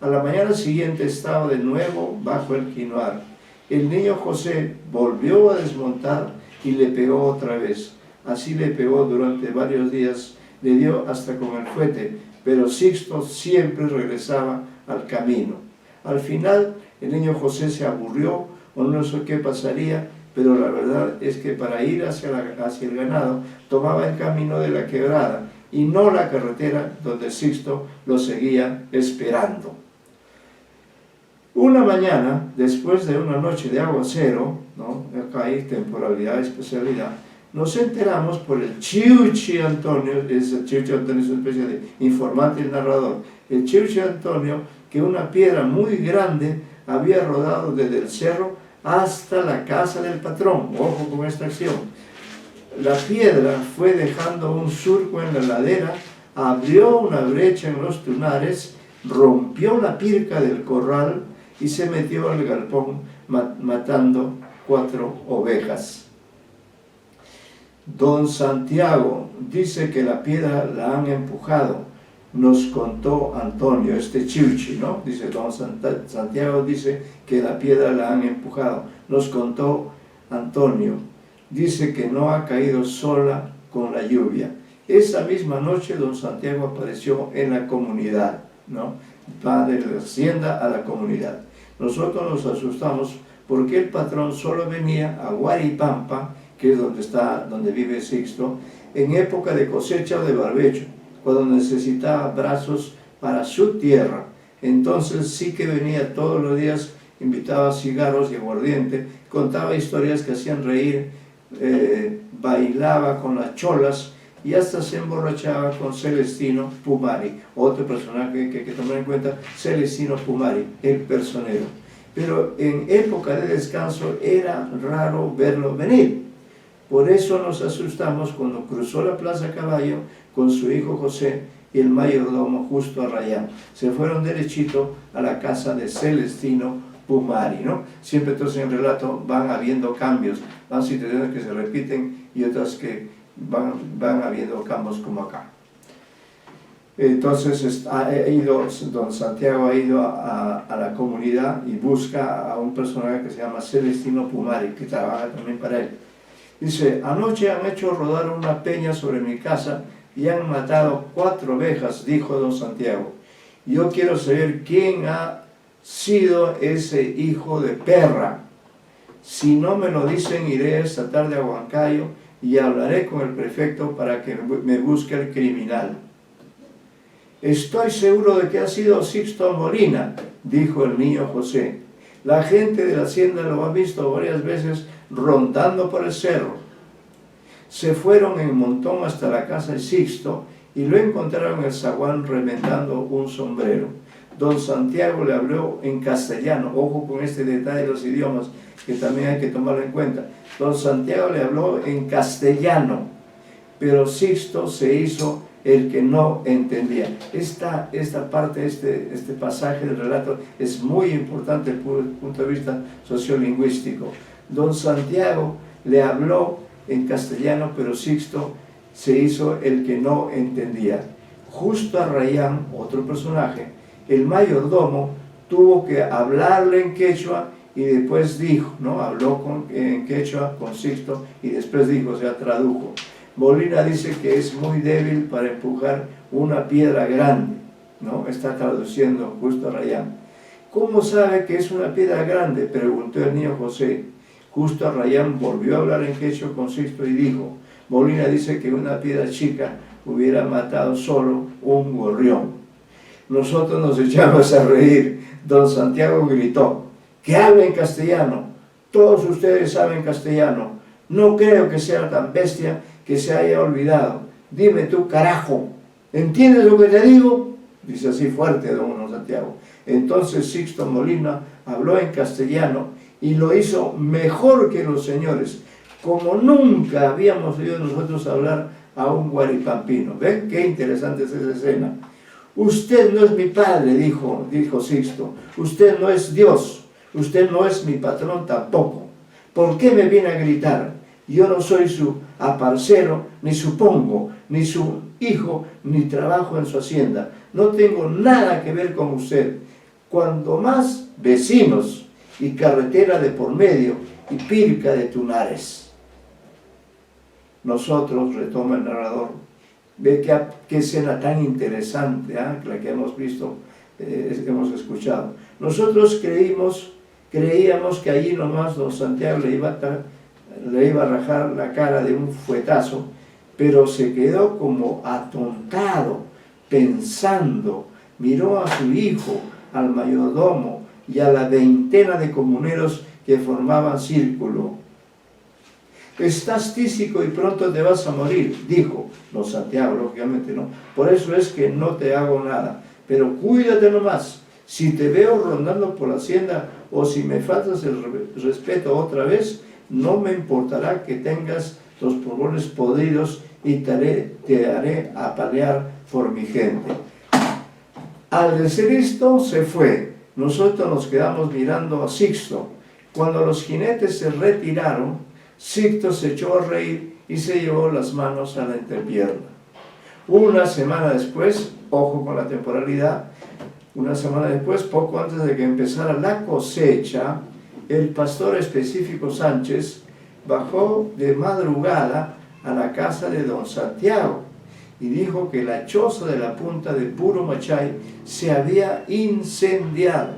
A la mañana siguiente estaba de nuevo bajo el quinoal. El niño José volvió a desmontar y le pegó otra vez. Así le pegó durante varios días, le dio hasta con el fuete, pero Sixto siempre regresaba al camino. Al final el niño José se aburrió o no sé qué pasaría, pero la verdad es que para ir hacia el ganado tomaba el camino de la quebrada y no la carretera donde Sixto lo seguía esperando. Una mañana, después de una noche de aguacero, ¿no? Acá hay temporalidad, especialidad, nos enteramos por el Chiuchi Antonio, el Chiuchi Antonio es una especie de informante y narrador, el Chiuchi Antonio, que una piedra muy grande había rodado desde el cerro hasta la casa del patrón. Ojo con esta acción. La piedra fue dejando un surco en la ladera, abrió una brecha en los tunares, rompió la pirca del corral y se metió al galpón matando 4 ovejas. Don Santiago dice que la piedra la han empujado, nos contó Antonio, este Chiuchi, ¿no? Dice, don Santiago dice que la piedra la han empujado, nos contó Antonio, dice que no ha caído sola con la lluvia. Esa misma noche don Santiago apareció en la comunidad, ¿no? Va de la hacienda a la comunidad. Nosotros nos asustamos porque el patrón solo venía a Guaripampa, que es donde vive Sixto, en época de cosecha o de barbecho, cuando necesitaba brazos para su tierra. Entonces sí que venía todos los días, invitaba cigarros y aguardiente, contaba historias que hacían reír, bailaba con las cholas y hasta se emborrachaba con Celestino Pumari, otro personaje que hay que tomar en cuenta, Celestino Pumari, el personero. Pero en época de descanso era raro verlo venir. Por eso nos asustamos cuando cruzó la Plaza Caballo con su hijo José y el mayordomo Justo Arrayán. Se fueron derechito a la casa de Celestino Pumari, ¿no? Siempre entonces en el relato van habiendo cambios, van situaciones que se repiten y otras que van habiendo campos como acá. Entonces don Santiago ha ido a la comunidad y busca a un personaje que se llama Celestino Pumari, que trabaja también para él. Dice: anoche han hecho rodar una peña sobre mi casa y han matado 4 ovejas, dijo don Santiago. Yo quiero saber quién ha sido ese hijo de perra. Si no me lo dicen, iré esta tarde a Huancayo y hablaré con el prefecto para que me busque el criminal. Estoy seguro de que ha sido Sixto Molina, dijo el niño José. La gente de la hacienda lo ha visto varias veces rondando por el cerro. Se fueron en montón hasta la casa de Sixto y lo encontraron en el zaguán remendando un sombrero. Don Santiago le habló en castellano. Ojo con este detalle de los idiomas, que también hay que tomarlo en cuenta. Don Santiago le habló en castellano, pero Sixto se hizo el que no entendía. Esta parte, este pasaje del relato es muy importante desde el punto de vista sociolingüístico. Don Santiago le habló en castellano, pero Sixto se hizo el que no entendía. Justo Arrayán, otro personaje, el mayordomo, tuvo que hablarle en quechua y después dijo, ¿no? Habló en quechua con Sixto y después dijo, o sea, tradujo. Molina dice que es muy débil para empujar una piedra grande, ¿no? Está traduciendo Justo Arrayán. ¿Cómo sabe que es una piedra grande?, preguntó el niño José. Justo Arrayán volvió a hablar en quechua con Sixto y dijo: Molina dice que una piedra chica hubiera matado solo un gorrión. Nosotros nos echamos a reír. Don Santiago gritó: que hable en castellano. Todos ustedes saben castellano. No creo que sea tan bestia que se haya olvidado. Dime tú, carajo, ¿entiendes lo que te digo? Dice así fuerte don Santiago. Entonces Sixto Molina habló en castellano y lo hizo mejor que los señores, como nunca habíamos oído nosotros hablar a un guaripampino. ¿Ven qué interesante es esa escena? Usted no es mi padre, dijo Sixto. Usted no es Dios. Usted no es mi patrón tampoco. ¿Por qué me viene a gritar? Yo no soy su aparcero, ni su pongo, ni su hijo, ni trabajo en su hacienda. No tengo nada que ver con usted. Cuando más, vecinos y carretera de por medio y pirca de tunares. Nosotros, retoma el narrador, ve qué escena tan interesante, la que hemos visto, hemos escuchado. Nosotros creíamos que allí nomás don Santiago le iba a rajar la cara de un fuetazo, pero se quedó como atontado, pensando, miró a su hijo, al mayordomo y a la veintena de comuneros que formaban círculo. Estás tísico y pronto te vas a morir, dijo don Santiago, lógicamente no. Por eso es que no te hago nada, pero cuídate nomás. Si te veo rondando por la hacienda o si me faltas el respeto otra vez, no me importará que tengas los pulmones podridos y te haré apalear por mi gente. Al decir esto se fue. Nosotros nos quedamos mirando a Sixto. Cuando los jinetes se retiraron, Sixto se echó a reír y se llevó las manos a la entrepierna. Una semana después, ojo con la temporalidad, una semana después, poco antes de que empezara la cosecha, el pastor específico Sánchez bajó de madrugada a la casa de don Santiago y dijo que la choza de la punta de Purumachay se había incendiado.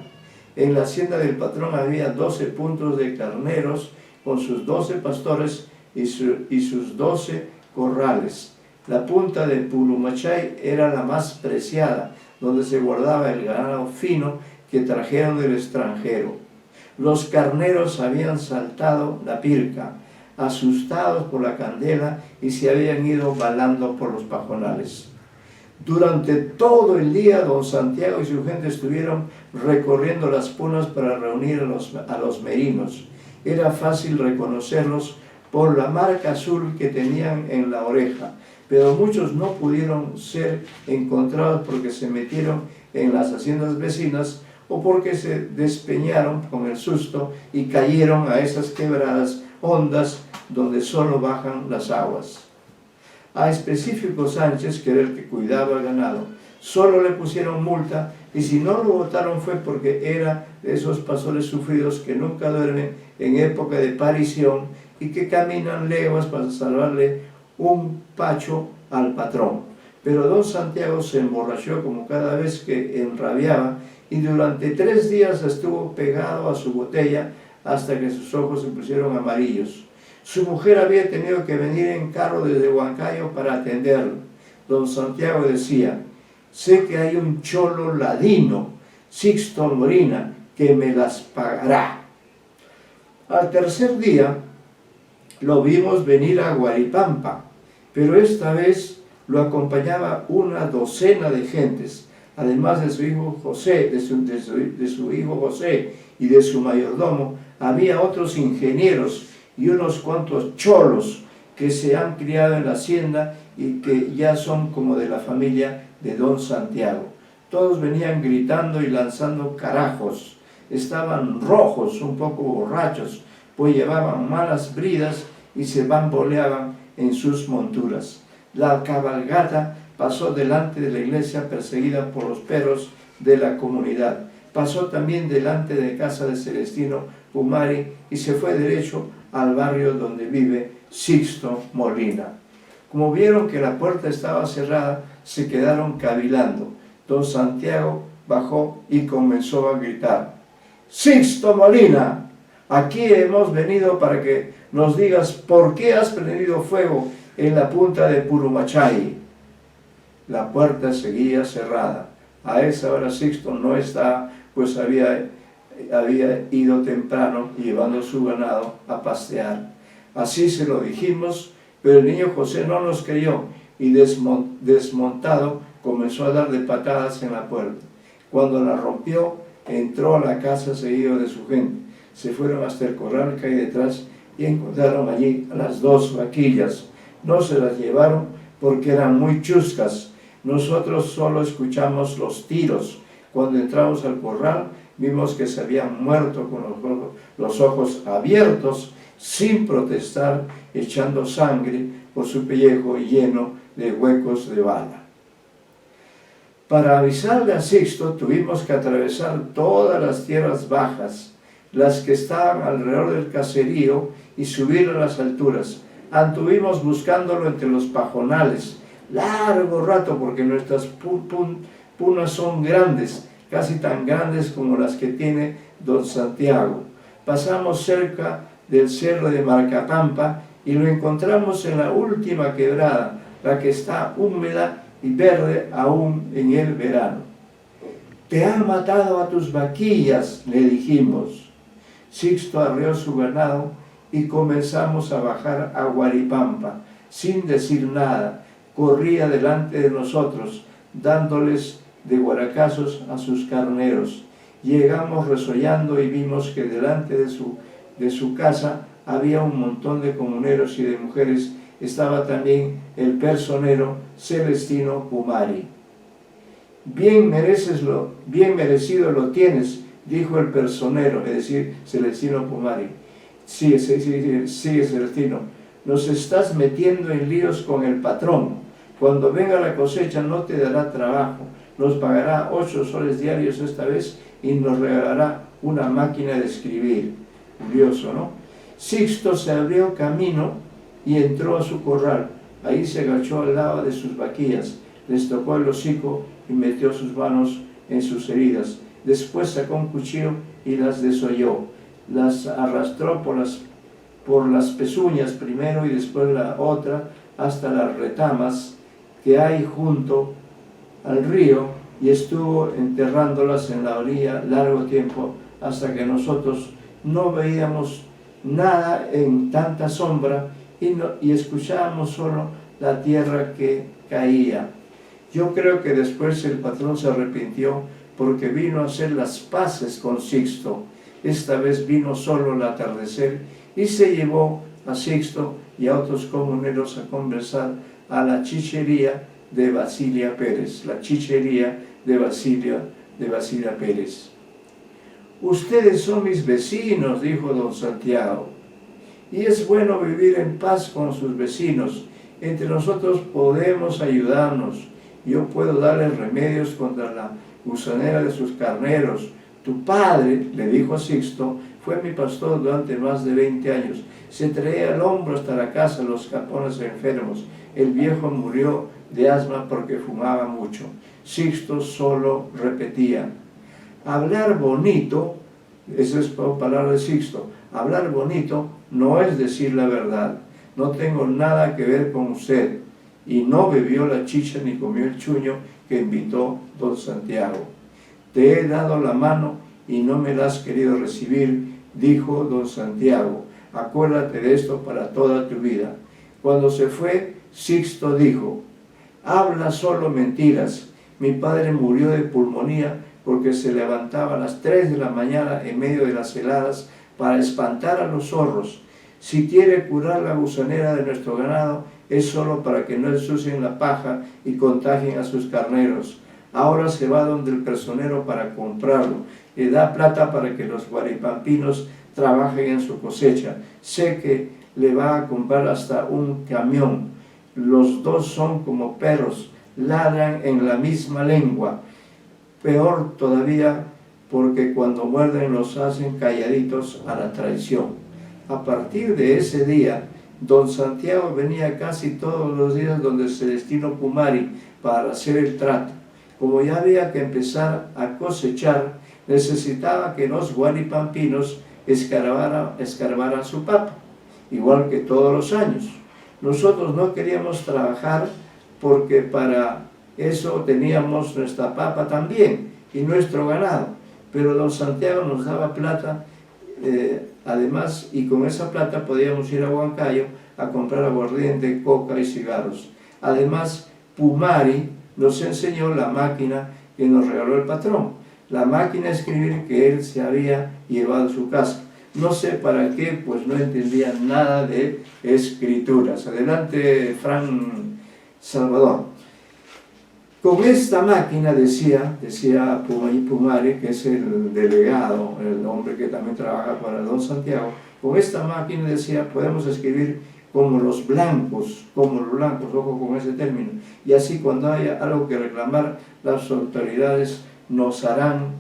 En la hacienda del patrón había 12 puntos de carneros con sus 12 pastores y sus 12 corrales. La punta de Purumachay era la más preciada, donde se guardaba el ganado fino que trajeron del extranjero. Los carneros habían saltado la pirca, asustados por la candela, y se habían ido balando por los pajonales. Durante todo el día don Santiago y su gente estuvieron recorriendo las punas para reunir a los merinos. Era fácil reconocerlos por la marca azul que tenían en la oreja, pero muchos no pudieron ser encontrados porque se metieron en las haciendas vecinas o porque se despeñaron con el susto y cayeron a esas quebradas hondas donde solo bajan las aguas. A específico Sánchez, que era el que cuidaba el ganado, solo le pusieron multa, y si no lo votaron fue porque era de esos pastores sufridos que nunca duermen en época de parición y que caminan leguas para salvarle un pacho al patrón. Pero don Santiago se emborrachó como cada vez que enrabiaba, y durante 3 días estuvo pegado a su botella hasta que sus ojos se pusieron amarillos. Su mujer había tenido que venir en carro desde Huancayo para atenderlo. Don Santiago decía: sé que hay un cholo ladino, Sixto Molina, que me las pagará. Al tercer día lo vimos venir a Guaripampa, pero esta vez lo acompañaba una docena de gentes, además de su hijo José, de su hijo José y de su mayordomo. Había otros ingenieros y unos cuantos cholos que se han criado en la hacienda y que ya son como de la familia de don Santiago. Todos venían gritando y lanzando carajos. Estaban rojos, un poco borrachos, pues llevaban malas bridas y se bamboleaban en sus monturas. La cabalgata pasó delante de la iglesia perseguida por los perros de la comunidad. Pasó también delante de casa de Celestino Pumari y se fue derecho al barrio donde vive Sixto Molina. Como vieron que la puerta estaba cerrada, se quedaron cavilando. Don Santiago bajó y comenzó a gritar: Sixto Molina, aquí hemos venido para que nos digas por qué has prendido fuego en la punta de Purumachay. La puerta seguía cerrada. A esa hora Sixto no estaba, pues había ido temprano llevando su ganado a pastear. Así se lo dijimos, pero el niño José no nos creyó y desmontado comenzó a dar de patadas en la puerta. Cuando la rompió, entró a la casa seguido de su gente. Se fueron hasta el corral que hay detrás y encontraron allí a las 2 vaquillas. No se las llevaron porque eran muy chuscas. Nosotros solo escuchamos los tiros. Cuando entramos al corral, vimos que se habían muerto con los ojos abiertos, sin protestar, echando sangre por su pellejo lleno de huecos de bala. Para avisarle a Sixto tuvimos que atravesar todas las tierras bajas, las que estaban alrededor del caserío, y subir a las alturas. Anduvimos buscándolo entre los pajonales, largo rato, porque nuestras punas son grandes, casi tan grandes como las que tiene don Santiago. Pasamos cerca del cerro de Marcapampa y lo encontramos en la última quebrada, la que está húmeda y verde aún en el verano. Te han matado a tus vaquillas, le dijimos. Sixto arreó su ganado y comenzamos a bajar a Guaripampa, sin decir nada. Corría delante de nosotros, dándoles de guaracazos a sus carneros. Llegamos resollando y vimos que delante de su casa había un montón de comuneros y de mujeres. Estaba también el personero Celestino Pumari. Bien merecido lo tienes, dijo el personero, es decir, Celestino Pumari. Sigue Celestino, nos estás metiendo en líos con el patrón. Cuando venga la cosecha no te dará trabajo, nos pagará 8 soles diarios esta vez y nos regalará una máquina de escribir. Curioso, ¿no? Sixto se abrió camino y entró a su corral. Ahí se agachó al lado de sus vaquillas, les tocó el hocico y metió sus manos en sus heridas. Después sacó un cuchillo y las desolló. Las arrastró por las pezuñas primero y después la otra hasta las retamas que hay junto al río, y estuvo enterrándolas en la orilla largo tiempo hasta que nosotros no veíamos nada en tanta sombra y escuchábamos solo la tierra que caía. Yo creo que después el patrón se arrepintió porque vino a hacer las paces con Sixto. Esta vez vino solo al atardecer y se llevó a Sixto y a otros comuneros a conversar a la chichería de Basilia Pérez, la chichería de Basilia Pérez. Ustedes son mis vecinos, dijo don Santiago, y es bueno vivir en paz con sus vecinos, Entre nosotros podemos ayudarnos. Yo puedo darles remedios contra la gusanera de sus carneros. Tu padre, le dijo a Sixto, fue mi pastor durante más de 20 años. Se traía al hombro hasta la casa los capones enfermos. El viejo murió de asma porque fumaba mucho. Sixto solo repetía. Hablar bonito, esa es palabra de Sixto, hablar bonito no es decir la verdad. No tengo nada que ver con usted. Y no bebió la chicha ni comió el chuño que invitó don Santiago. Te he dado la mano y no me la has querido recibir, dijo don Santiago. Acuérdate de esto para toda tu vida. Cuando se fue, Sixto dijo, habla solo mentiras. Mi padre murió de pulmonía porque se levantaba a las 3 de la mañana en medio de las heladas para espantar a los zorros. Si quiere curar la gusanera de nuestro ganado, es solo para que no ensucien la paja y contagien a sus carneros. Ahora se va donde el personero para comprarlo. Le da plata para que los guaripampinos trabajen en su cosecha. Sé que le va a comprar hasta un camión. Los dos son como perros, ladran en la misma lengua. Peor todavía porque cuando muerden los hacen calladitos a la traición. A partir de ese día, don Santiago venía casi todos los días donde Celestino Pumari para hacer el trato. Como ya había que empezar a cosechar, necesitaba que los guaripampinos escarbaran su papa, igual que todos los años. Nosotros no queríamos trabajar porque para eso teníamos nuestra papa también y nuestro ganado, pero don Santiago nos daba plata además, y con esa plata podíamos ir a Huancayo a comprar aguardiente, coca y cigarros. Además, Pumari nos enseñó la máquina que nos regaló el patrón, la máquina de escribir que él se había llevado a su casa. No sé para qué, pues no entendía nada de escrituras. Adelante, Fran Salvador. Con esta máquina, decía Pumari, que es el delegado, el hombre que también trabaja para don Santiago, con esta máquina, decía, podemos escribir como los blancos, ojo con ese término, y así cuando haya algo que reclamar, las autoridades nos harán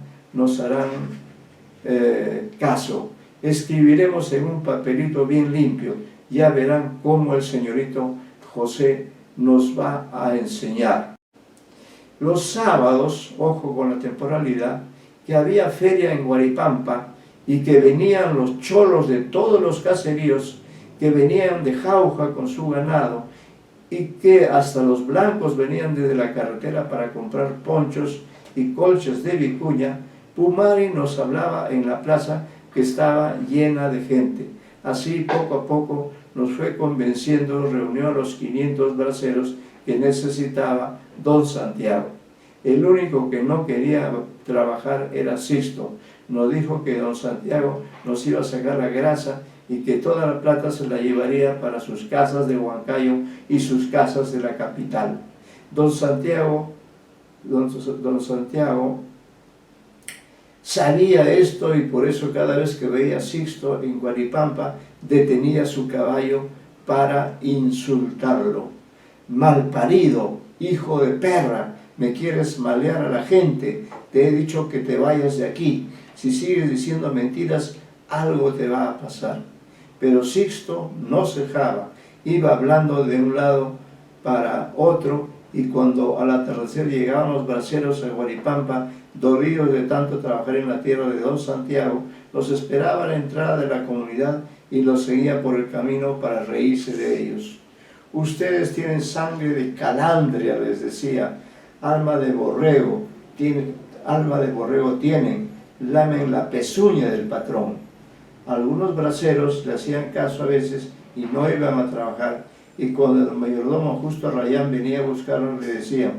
caso. Escribiremos en un papelito bien limpio, ya verán cómo el señorito José nos va a enseñar. Los sábados, ojo con la temporalidad, que había feria en Guaripampa y que venían los cholos de todos los caseríos, que venían de Jauja con su ganado y que hasta los blancos venían desde la carretera para comprar ponchos y colchas de vicuña, Pumari nos hablaba en la plaza que estaba llena de gente. Así poco a poco nos fue convenciendo, reunió a los 500 braceros que necesitaba don Santiago. El único que no quería trabajar era Sixto. Nos dijo que don Santiago nos iba a sacar la grasa y que toda la plata se la llevaría para sus casas de Huancayo y sus casas de la capital. Don Santiago sabía esto y por eso cada vez que veía a Sixto en Guaripampa detenía su caballo para insultarlo. Malparido, hijo de perra, me quieres malear a la gente, te he dicho que te vayas de aquí, si sigues diciendo mentiras, algo te va a pasar. Pero Sixto no cejaba, iba hablando de un lado para otro, y cuando al atardecer llegaban los braceros a Guaripampa, dolidos de tanto trabajar en la tierra de don Santiago, los esperaba a la entrada de la comunidad y los seguía por el camino para reírse de ellos. Ustedes tienen sangre de calandria, les decía, alma de borrego tienen, lamen la pezuña del patrón. Algunos braceros le hacían caso a veces y no iban a trabajar, y cuando el mayordomo Justo Rayán venía a buscarlos le decían,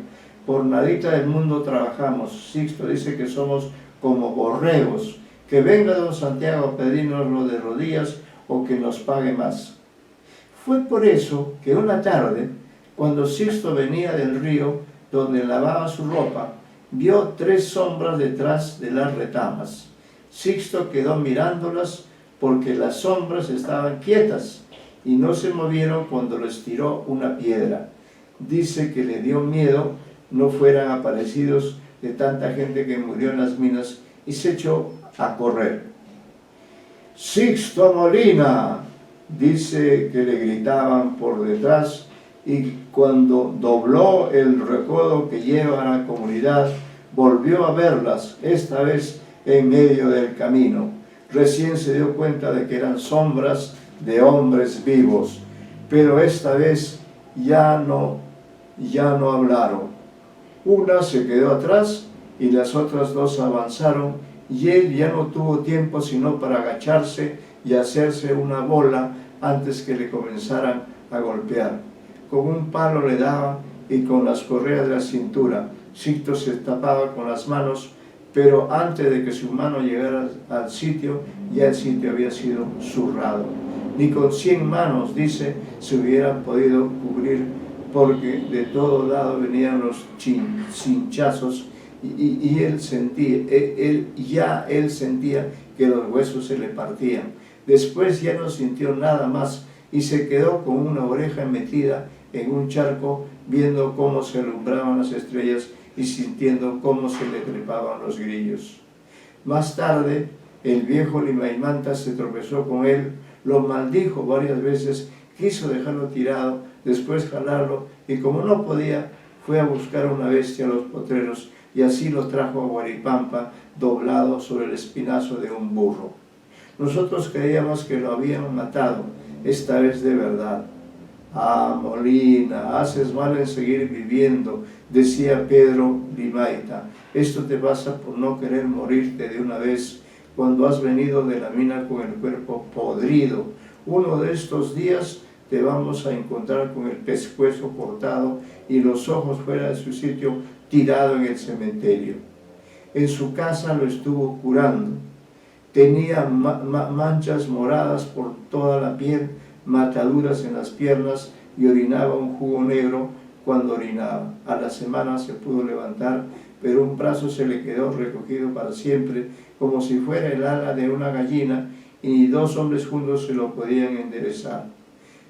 por nadita del mundo trabajamos, Sixto dice que somos como borregos, que venga don Santiago a pedírnoslo de rodillas o que nos pague más. Fue por eso que una tarde, cuando Sixto venía del río donde lavaba su ropa, vio 3 sombras detrás de las retamas. Sixto quedó mirándolas porque las sombras estaban quietas y no se movieron cuando les tiró una piedra. Dice que le dio miedo no fueran aparecidos de tanta gente que murió en las minas y se echó a correr. ¡Sixto Molina! Dice que le gritaban por detrás, y cuando dobló el recodo que lleva a la comunidad, volvió a verlas, esta vez en medio del camino. Recién se dio cuenta de que eran sombras de hombres vivos, pero esta vez ya no hablaron. Una se quedó atrás y las otras dos avanzaron, y él ya no tuvo tiempo sino para agacharse y hacerse una bola antes que le comenzaran a golpear. Con un palo le daban y con las correas de la cintura. Sixto se tapaba con las manos, pero antes de que su mano llegara al sitio, ya el sitio había sido zurrado. Ni con 100 manos, dice, se hubieran podido cubrir, porque de todo lado venían los cinchazos, y él sentía que los huesos se le partían. Después ya no sintió nada más y se quedó con una oreja metida en un charco, viendo cómo se alumbraban las estrellas y sintiendo cómo se le trepaban los grillos. Más tarde, el viejo Limaimanta se tropezó con él, lo maldijo varias veces, quiso dejarlo tirado, después jalarlo, y como no podía, fue a buscar una bestia a los potreros, y así lo trajo a Guaripampa, doblado sobre el espinazo de un burro. Nosotros creíamos que lo habían matado, esta vez de verdad. Ah, Molina, haces mal en seguir viviendo, decía Pedro Limaita. Esto te pasa por no querer morirte de una vez, cuando has venido de la mina con el cuerpo podrido. Uno de estos días te vamos a encontrar con el pescuezo cortado y los ojos fuera de su sitio, tirado en el cementerio. En su casa lo estuvo curando. Tenía manchas moradas por toda la piel, mataduras en las piernas, y orinaba un jugo negro cuando orinaba. A la semana se pudo levantar, pero un brazo se le quedó recogido para siempre, como si fuera el ala de una gallina, y ni 2 hombres juntos se lo podían enderezar.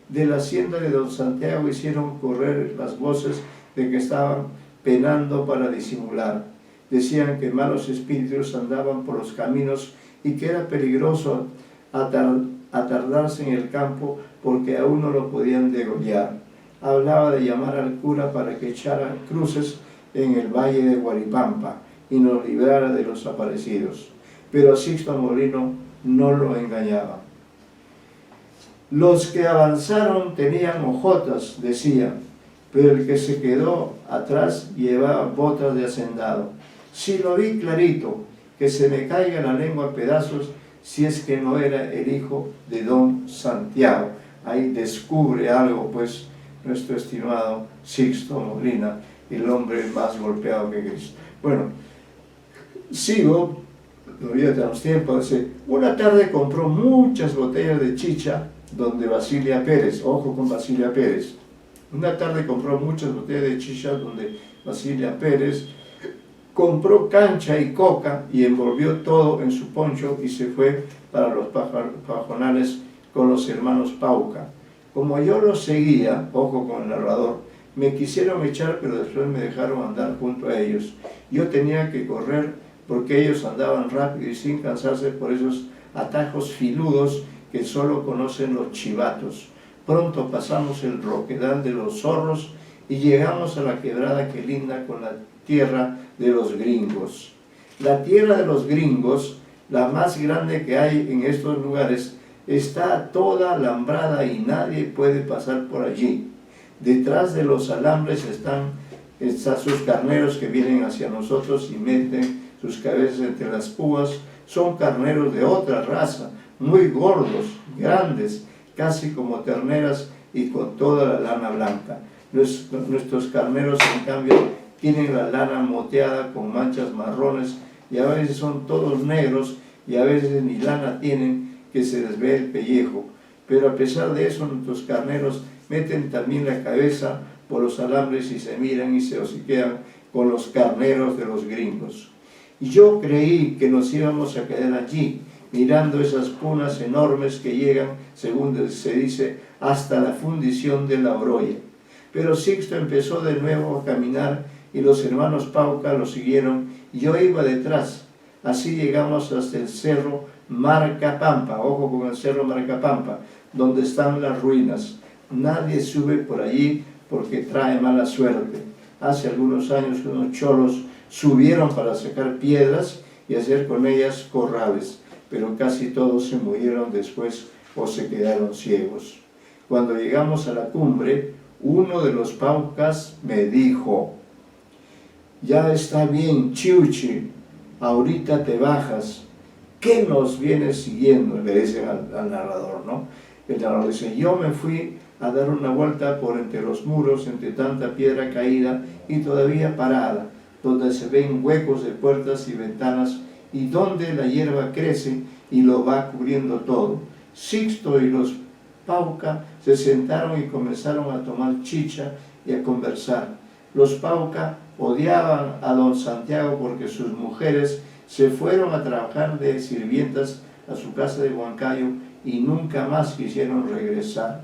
De la hacienda de don Santiago hicieron correr las voces de que estaban penando para disimular. Decían que malos espíritus andaban por los caminos y que era peligroso atardarse en el campo porque aún no lo podían degollar. Hablaba de llamar al cura para que echara cruces en el valle de Guaripampa y nos librara de los aparecidos. Pero a Sixto Molino no lo engañaba. Los que avanzaron tenían hojotas, decía, pero el que se quedó atrás llevaba botas de hacendado. Si lo vi clarito, que se me caiga la lengua a pedazos, si es que no era el hijo de don Santiago. Ahí descubre algo, pues, nuestro estimado Sixto Molina, el hombre más golpeado que Cristo. Bueno, sigo, todavía tenemos tiempo. Dice, una tarde compró muchas botellas de chicha donde Basilia Pérez, ojo con Basilia Pérez. Una tarde compró muchas botellas de chicha donde Basilia Pérez, compró cancha y coca y envolvió todo en su poncho y se fue para los pajonales con los hermanos Pauca. Como yo los seguía, ojo con el narrador, me quisieron echar, pero después me dejaron andar junto a ellos. Yo tenía que correr porque ellos andaban rápido y sin cansarse por esos atajos filudos que solo conocen los chivatos. Pronto pasamos el roquedal de los zorros y llegamos a la quebrada que linda con la tierra de los gringos. La tierra de los gringos, la más grande que hay en estos lugares, está toda alambrada y nadie puede pasar por allí. Detrás de los alambres están sus carneros que vienen hacia nosotros y meten sus cabezas entre las púas. Son carneros de otra raza, muy gordos, grandes, casi como terneras y con toda la lana blanca. Nuestros carneros, en cambio, tienen la lana moteada con manchas marrones y a veces son todos negros y a veces ni lana tienen, que se les ve el pellejo. Pero a pesar de eso, nuestros carneros meten también la cabeza por los alambres y se miran y se hociquean con los carneros de los gringos. Y yo creí que nos íbamos a quedar allí, mirando esas punas enormes que llegan, según se dice, hasta la fundición de la Oroya. Pero Sixto empezó de nuevo a caminar y los hermanos Pauca lo siguieron y yo iba detrás. Así llegamos hasta el cerro Marcapampa, ojo con el cerro Marcapampa, donde están las ruinas. Nadie sube por allí porque trae mala suerte. Hace algunos años unos cholos subieron para sacar piedras y hacer con ellas corrales, pero casi todos se murieron después o se quedaron ciegos. Cuando llegamos a la cumbre, uno de los Paucas me dijo: ya está bien, Chiuchi, ahorita te bajas. ¿Qué nos vienes siguiendo? Le dicen al narrador, ¿no? El narrador dice: yo me fui a dar una vuelta por entre los muros, entre tanta piedra caída y todavía parada, donde se ven huecos de puertas y ventanas y donde la hierba crece y lo va cubriendo todo. Sixto y los Pauca se sentaron y comenzaron a tomar chicha y a conversar. Los Pauca odiaban a don Santiago porque sus mujeres se fueron a trabajar de sirvientas a su casa de Huancayo y nunca más quisieron regresar.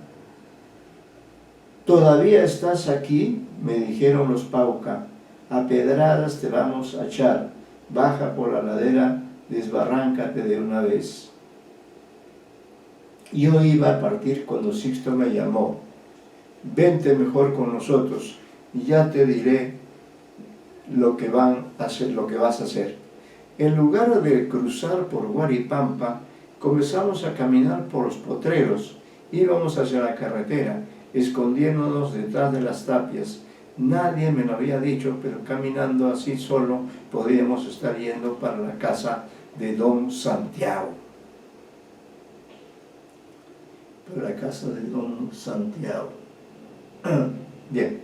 ¿Todavía estás aquí?, me dijeron los Pauca. A pedradas te vamos a echar. Baja por la ladera, desbarráncate de una vez. Yo iba a partir cuando Sixto me llamó. Vente mejor con nosotros y ya te diré lo que vas a hacer. En lugar de cruzar por Guaripampa, comenzamos a caminar por los potreros. Íbamos hacia la carretera, escondiéndonos detrás de las tapias. Nadie me lo había dicho, pero caminando así solo podíamos estar yendo para la casa de don Santiago. Para la casa de don Santiago. Bien.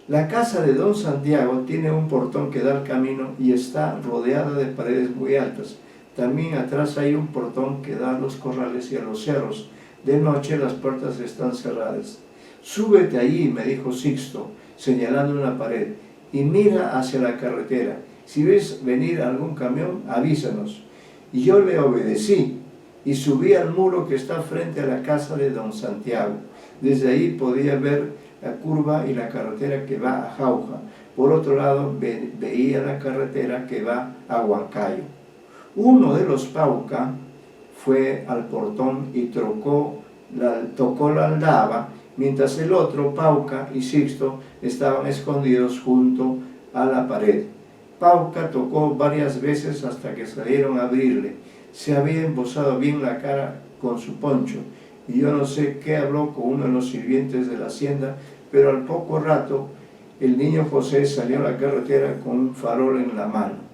La casa de don Santiago tiene un portón que da al camino y está rodeada de paredes muy altas. También atrás hay un portón que da a los corrales y a los cerros. De noche las puertas están cerradas. Súbete allí, me dijo Sixto, señalando una pared, y mira hacia la carretera. Si ves venir algún camión, avísanos. Y yo le obedecí y subí al muro que está frente a la casa de don Santiago. Desde ahí podía ver la curva y la carretera que va a Jauja. Por otro lado, veía la carretera que va a Huancayo. Uno de los Pauca fue al portón y tocó la aldaba, mientras el otro, Pauca y Sixto, estaban escondidos junto a la pared. Pauca tocó varias veces hasta que salieron a abrirle. Se había embozado bien la cara con su poncho, y yo no sé qué habló con uno de los sirvientes de la hacienda, pero al poco rato el niño José salió a la carretera con un farol en la mano.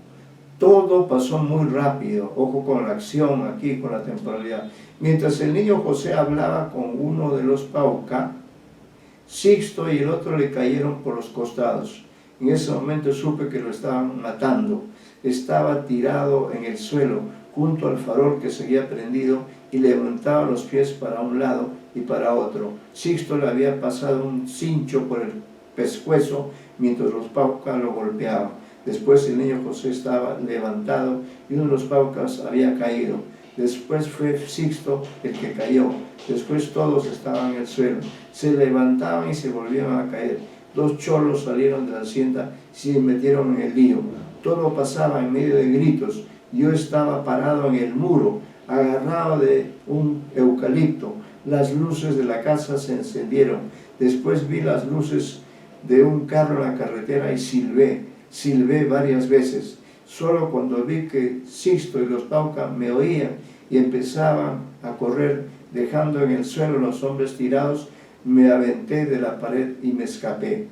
Todo pasó muy rápido, ojo con la acción aquí, con la temporalidad. Mientras el niño José hablaba con uno de los Pauca, Sixto y el otro le cayeron por los costados. En ese momento supe que lo estaban matando. Estaba tirado en el suelo, junto al farol que seguía prendido, y levantaba los pies para un lado y para otro. Sixto le había pasado un cincho por el pescuezo mientras los Pauca lo golpeaban. Después el niño José estaba levantado y uno de los Paucas había caído. Después fue Sixto el que cayó. Después todos estaban en el suelo. Se levantaban y se volvían a caer. Dos cholos salieron de la hacienda y se metieron en el lío. Todo pasaba en medio de gritos. Yo estaba parado en el muro, agarrado de un eucalipto. Las luces de la casa se encendieron. Después vi las luces de un carro en la carretera y silbé varias veces. Solo cuando vi que Sixto y los Pauca me oían y empezaban a correr, dejando en el suelo los hombres tirados, me aventé de la pared y me escapé.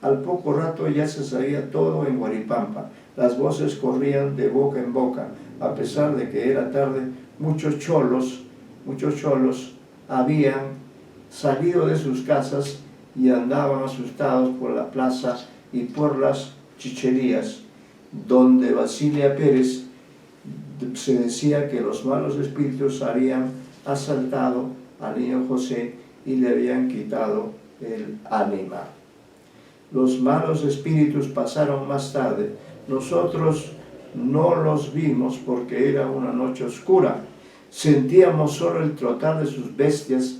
Al poco rato ya se sabía todo en Guaripampa. Las voces corrían de boca en boca. A pesar de que era tarde, muchos cholos habían salido de sus casas y andaban asustados por la plaza y por las chicherías, donde Basilia Pérez se decía que los malos espíritus habían asaltado al niño José y le habían quitado el ánima. Los malos espíritus pasaron más tarde. Nosotros no los vimos porque era una noche oscura. Sentíamos solo el trotar de sus bestias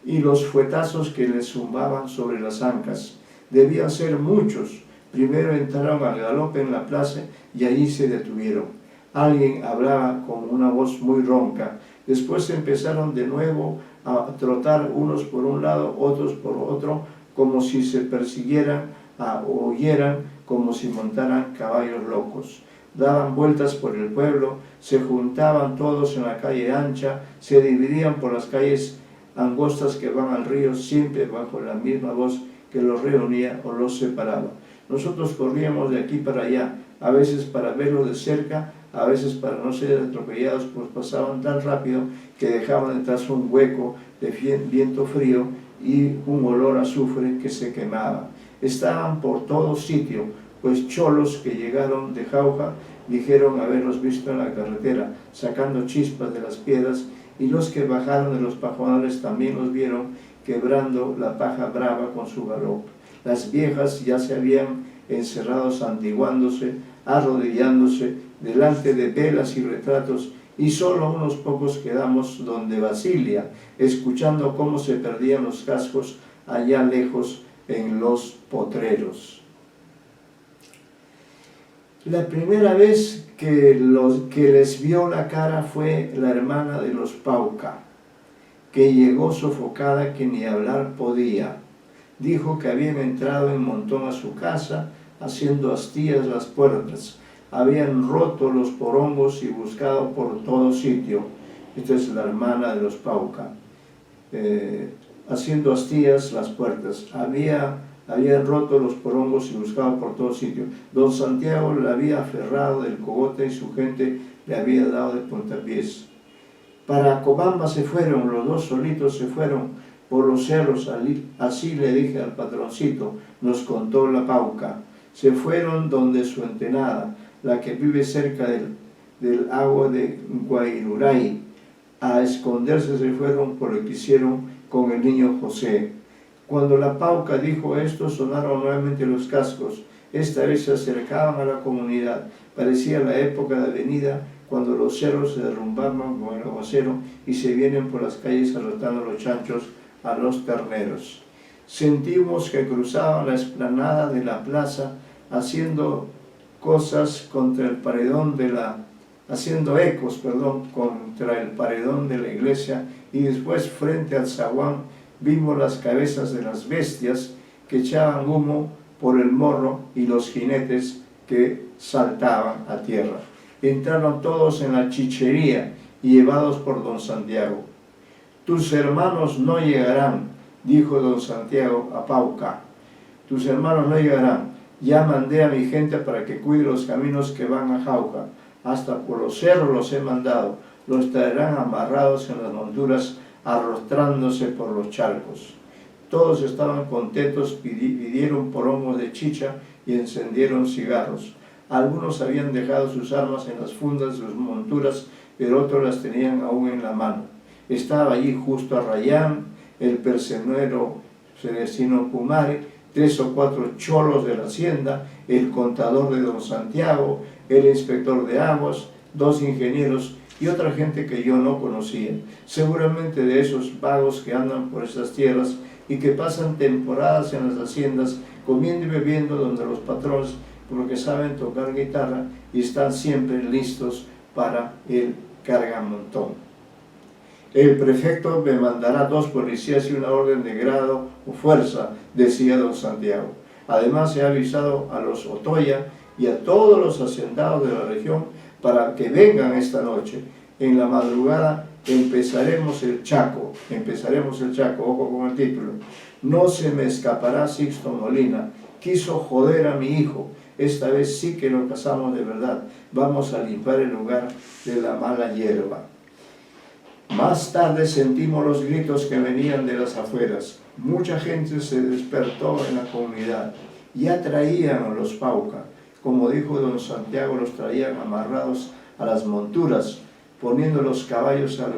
y los fuetazos que les zumbaban sobre las ancas. Debían ser muchos. Primero entraron al galope en la plaza y allí se detuvieron. Alguien hablaba con una voz muy ronca. Después empezaron de nuevo a trotar, unos por un lado, otros por otro, como si se persiguieran o huyeran, como si montaran caballos locos. Daban vueltas por el pueblo, se juntaban todos en la calle ancha, se dividían por las calles angostas que van al río, siempre bajo la misma voz que los reunía o los separaba. Nosotros corríamos de aquí para allá, a veces para verlos de cerca, a veces para no ser atropellados, pues pasaban tan rápido que dejaban detrás un hueco de viento frío y un olor a azufre que se quemaba. Estaban por todo sitio, pues cholos que llegaron de Jauja dijeron haberlos visto en la carretera, sacando chispas de las piedras, y los que bajaron de los pajonales también los vieron quebrando la paja brava con su galope. Las viejas ya se habían encerrado santiguándose, arrodillándose delante de velas y retratos, y solo unos pocos quedamos donde Basilia, escuchando cómo se perdían los cascos allá lejos en los potreros. La primera vez que les vio la cara fue la hermana de los Pauca, que llegó sofocada que ni hablar podía. Dijo que habían entrado en montón a su casa, haciendo hastías las puertas. Habían roto los porongos y buscado por todo sitio. Esta es la hermana de los Pauca. Haciendo hastías las puertas. Habían roto los porongos y buscado por todo sitio. Don Santiago le había aferrado del cogote y su gente le había dado de puntapiés. Para Cobamba se fueron, los dos solitos se fueron por los cerros, así le dije al patroncito, nos contó la Pauca. Se fueron donde su entenada, la que vive cerca del agua de Guairuray. A esconderse se fueron por lo que hicieron con el niño José. Cuando la Pauca dijo esto, sonaron nuevamente los cascos. Esta vez se acercaban a la comunidad. Parecía la época de avenida, cuando los cerros se derrumbaban con el aguacero y se vienen por las calles arrastrando los chanchos a los terneros. Sentimos que cruzaban la explanada de la plaza haciendo ecos contra el paredón de la iglesia, y después frente al zaguán vimos las cabezas de las bestias que echaban humo por el morro y los jinetes que saltaban a tierra. Entraron todos en la chichería y llevados por don Santiago. Tus hermanos no llegarán, dijo don Santiago a Pauca. Tus hermanos no llegarán. Ya mandé a mi gente para que cuide los caminos que van a Jauja. Hasta por los cerros los he mandado. Los traerán amarrados en las monturas, arrastrándose por los charcos. Todos estaban contentos, pidieron porongos de chicha y encendieron cigarros. Algunos habían dejado sus armas en las fundas de sus monturas, pero otros las tenían aún en la mano. Estaba allí justo Arrayán, el perseguero Celestino Pumare, 3 o 4 cholos de la hacienda, el contador de don Santiago, el inspector de aguas, 2 ingenieros y otra gente que yo no conocía, seguramente de esos vagos que andan por esas tierras y que pasan temporadas en las haciendas comiendo y bebiendo donde los patrones, porque saben tocar guitarra y están siempre listos para el cargamontón. El prefecto me mandará 2 policías y una orden de grado o fuerza, decía don Santiago. Además se ha avisado a los Otoya y a todos los hacendados de la región para que vengan esta noche. En la madrugada empezaremos el Chaco, ojo con el título. No se me escapará Sixto Molina, quiso joder a mi hijo, esta vez sí que lo casamos de verdad, vamos a limpiar el lugar de la mala hierba. Más tarde sentimos los gritos que venían de las afueras. Mucha gente se despertó en la comunidad. Ya traían a los Pauca. Como dijo don Santiago, los traían amarrados a las monturas, poniendo los caballos al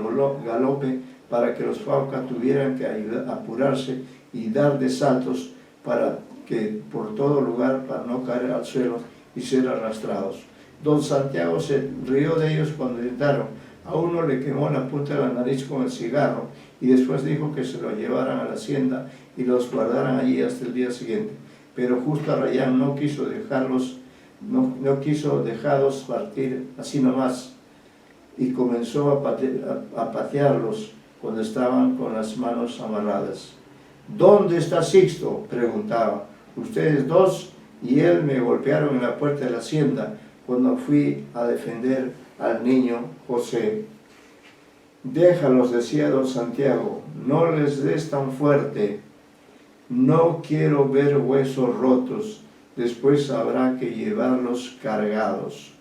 galope para que los Pauca tuvieran que apurarse y dar de saltos para que por todo lugar, para no caer al suelo y ser arrastrados. Don Santiago se rió de ellos cuando gritaron. A uno le quemó la punta de la nariz con el cigarro y después dijo que se lo llevaran a la hacienda y los guardaran allí hasta el día siguiente. Pero justo Arrayán no quiso dejarlos partir así nomás y comenzó a patearlos cuando estaban con las manos amarradas. ¿Dónde está Sixto?, preguntaba. Ustedes dos y él me golpearon en la puerta de la hacienda cuando fui a defender al niño José. Déjalos, decía don Santiago, no les des tan fuerte. No quiero ver huesos rotos, después habrá que llevarlos cargados.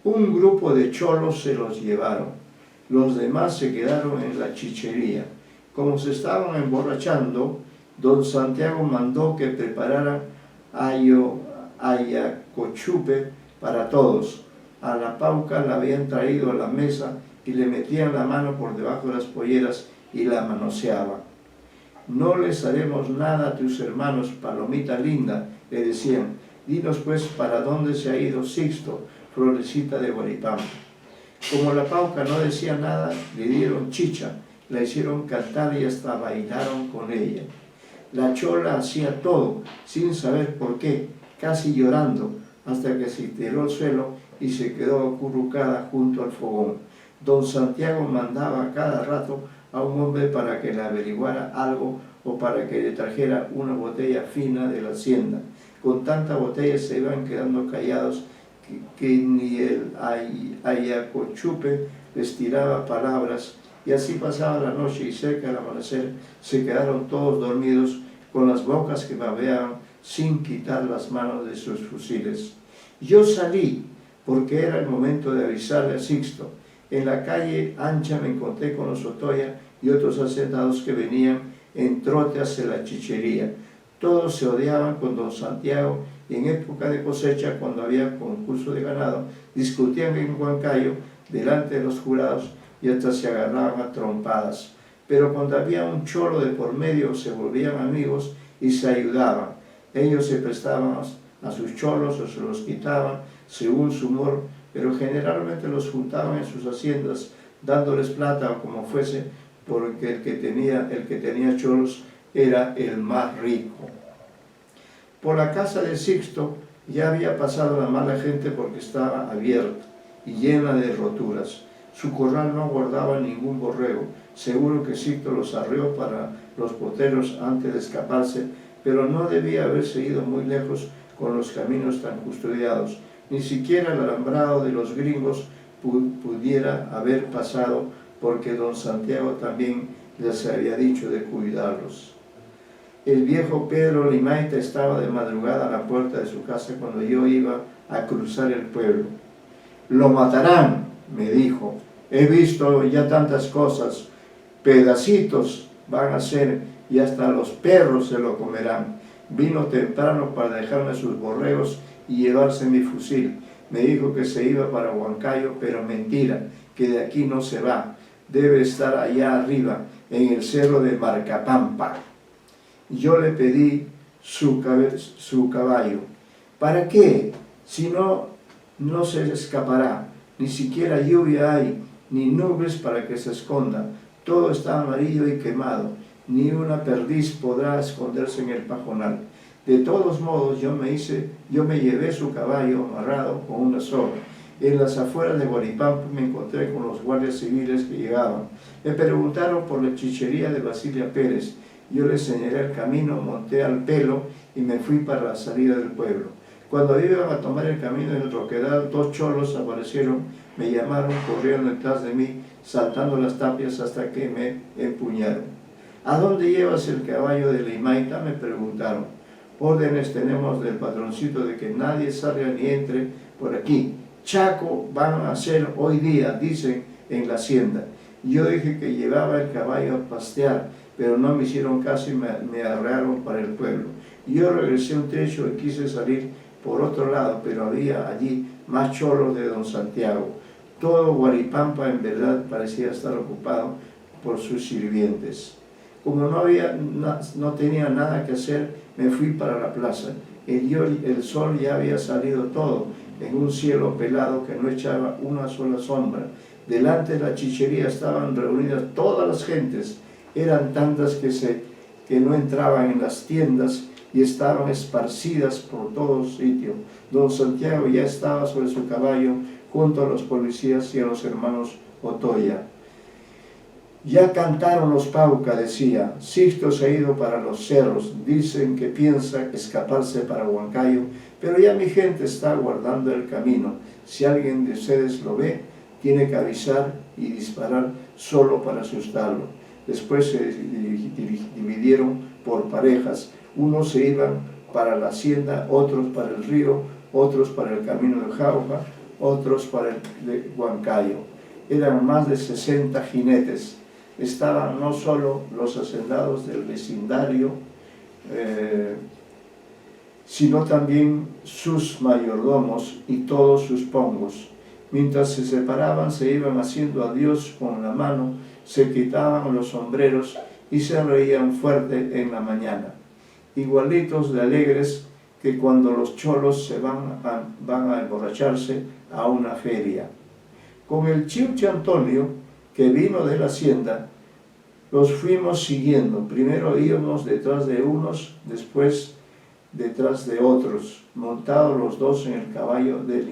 Un grupo de cholos se los llevaron, los demás se quedaron en la chichería. Como se estaban emborrachando, don Santiago mandó que prepararan ayacochupe para todos. A la Pauca la habían traído a la mesa y le metían la mano por debajo de las polleras y la manoseaban. No les haremos nada a tus hermanos, palomita linda, le decían. Dinos pues para dónde se ha ido Sixto, florecita de Guaripampa. Como la Pauca no decía nada, le dieron chicha, la hicieron cantar y hasta bailaron con ella. La chola hacía todo, sin saber por qué, casi llorando, hasta que se tiró al suelo y se quedó acurrucada junto al fogón. Don Santiago mandaba cada rato a un hombre para que le averiguara algo o para que le trajera una botella fina de la hacienda. Con tanta botella se iban quedando callados que ni el ayacochupe les tiraba palabras, y así pasaba la noche y cerca del amanecer se quedaron todos dormidos con las bocas que babeaban sin quitar las manos de sus fusiles. Yo salí porque era el momento de avisarle a Sixto. En la calle ancha me encontré con los Otoya y otros hacendados que venían en trote hacia la chichería. Todos se odiaban con don Santiago y en época de cosecha, cuando había concurso de ganado, discutían en Huancayo delante de los jurados y hasta se agarraban a trompadas. Pero cuando había un cholo de por medio se volvían amigos y se ayudaban. Ellos se prestaban a sus cholos o se los quitaban según su humor, pero generalmente los juntaban en sus haciendas dándoles plata o como fuese, porque el que tenía cholos era el más rico. Por la casa de Sixto ya había pasado la mala gente porque estaba abierta y llena de roturas. Su corral no guardaba ningún borrego. Seguro que Sixto los arreó para los poteros antes de escaparse, pero no debía haberse ido muy lejos con los caminos tan custodiados. Ni siquiera el alambrado de los gringos pudiera haber pasado, porque don Santiago también les había dicho de cuidarlos. El viejo Pedro Limaita estaba de madrugada a la puerta de su casa cuando yo iba a cruzar el pueblo. «Lo matarán», me dijo. «He visto ya tantas cosas. Pedacitos van a ser y hasta los perros se lo comerán. Vino temprano para dejarme sus borregos y llevarse mi fusil. Me dijo que se iba para Huancayo, pero mentira, que de aquí no se va. Debe estar allá arriba, en el cerro de Marcapampa». Yo le pedí su caballo. «¿Para qué? Si no se escapará. Ni siquiera lluvia hay, ni nubes para que se esconda. Todo está amarillo y quemado. Ni una perdiz podrá esconderse en el pajonal». De todos modos, yo me llevé su caballo amarrado con una soga. En las afueras de Guaripampa me encontré con los guardias civiles que llegaban. Me preguntaron por la chichería de Basilia Pérez. Yo les señalé el camino, monté al pelo y me fui para la salida del pueblo. Cuando iban a tomar el camino del Roquedal, dos cholos aparecieron, me llamaron, corrieron detrás de mí, saltando las tapias hasta que me empuñaron. «¿A dónde llevas el caballo de Limaita?», me preguntaron. «Órdenes tenemos del patroncito de que nadie salga ni entre por aquí. Chaco van a hacer hoy día», dicen en la hacienda. Yo dije que llevaba el caballo a pastear, pero no me hicieron caso y me arrearon para el pueblo. Yo regresé un trecho y quise salir por otro lado, pero había allí más cholos de don Santiago. Todo Guaripampa en verdad parecía estar ocupado por sus sirvientes. Como no tenía nada que hacer, me fui para la plaza. El sol ya había salido todo. en un cielo pelado que no echaba una sola sombra. Delante de la chichería estaban reunidas todas las gentes, eran tantas que no entraban en las tiendas y estaban esparcidas por todos sitios. Don Santiago ya estaba sobre su caballo junto a los policías y a los hermanos Otoya. Ya cantaron los Pauca, decía. Sixto se ha ido para los cerros. Dicen que piensa escaparse para Huancayo, pero ya mi gente está guardando el camino. Si alguien de ustedes lo ve, tiene que avisar y disparar solo para asustarlo. Después se dividieron por parejas. Unos se iban para la hacienda, otros para el río, otros para el camino de Jauja, otros para el de Huancayo. Eran más de 60 jinetes. Estaban no solo los hacendados del vecindario, sino también sus mayordomos y todos sus pongos. Mientras se separaban, se iban haciendo adiós con la mano, se quitaban los sombreros y se reían fuerte en la mañana. Igualitos de alegres que cuando los cholos se van a emborracharse a una feria. Con el Chiuche Antonio, que vino de la hacienda, los fuimos siguiendo. Primero íbamos detrás de unos, después detrás de otros, montados los dos en el caballo de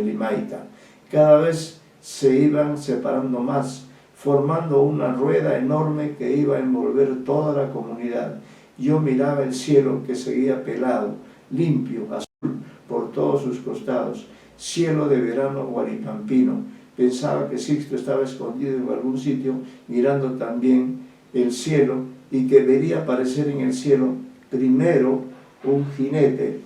Limaita. Cada vez se iban separando más, formando una rueda enorme que iba a envolver toda la comunidad. Yo miraba el cielo que seguía pelado, limpio, azul, por todos sus costados, cielo de verano guaripampino. Pensaba que Sixto estaba escondido en algún sitio, mirando también el cielo, y que vería aparecer en el cielo primero un jinete.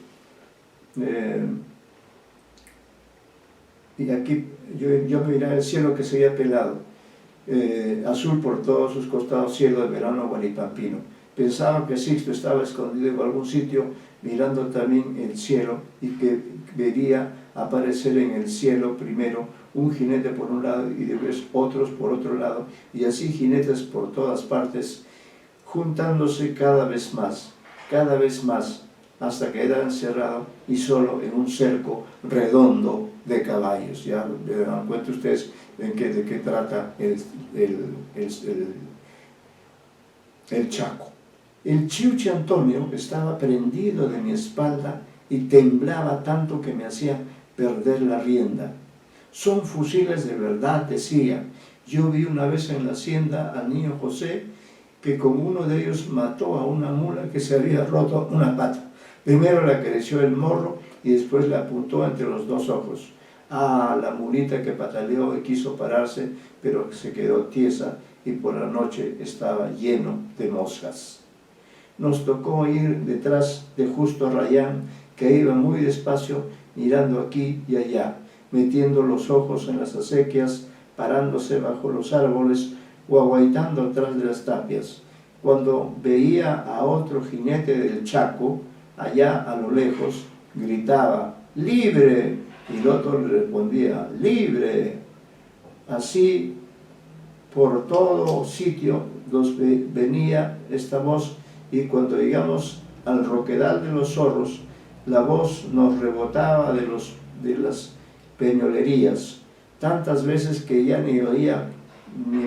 Y aquí yo me miraba el cielo que seguía pelado, azul por todos sus costados, cielo de verano guaripampino. Pensaba que Sixto estaba escondido en algún sitio, mirando también el cielo, y que vería aparecer en el cielo primero un jinete por un lado y después otros por otro lado, y así jinetes por todas partes, juntándose cada vez más, hasta quedar encerrado y solo en un cerco redondo de caballos. Ya dan cuenta ustedes de qué trata el Chaco. El Chiuche Antonio estaba prendido de mi espalda y temblaba tanto que me hacía perder la rienda. Son fusiles de verdad, decía. Yo vi una vez en la hacienda al niño José que con uno de ellos mató a una mula que se había roto una pata. Primero le acarició el morro y después le apuntó entre los dos ojos. Ah, la mulita que pataleó y quiso pararse, pero se quedó tiesa y por la noche estaba lleno de moscas. Nos tocó ir detrás de Justo Rayán, que iba muy despacio mirando aquí y allá, metiendo los ojos en las acequias, parándose bajo los árboles o aguaitando atrás de las tapias. Cuando veía a otro jinete del Chaco, allá a lo lejos, gritaba ¡libre! Y el otro le respondía ¡libre! Así, por todo sitio venía esta voz, y cuando llegamos al Roquedal de los Zorros, la voz nos rebotaba de las peñolerías, tantas veces que ya ni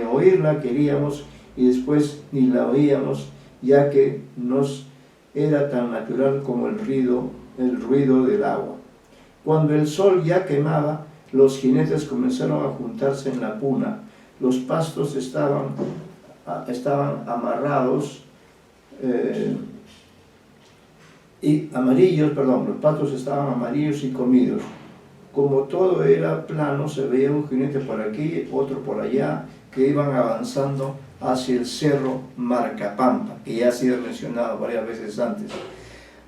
oírla queríamos, y después ni la oíamos, ya que nos era tan natural como el ruido del agua. Cuando el sol ya quemaba, los jinetes comenzaron a juntarse en la puna. Los pastos estaban amarrados los pastos estaban amarillos y comidos. Como todo era plano, se veía un jinete por aquí, otro por allá, que iban avanzando hacia el cerro Marcapampa, que ya ha sido mencionado varias veces antes.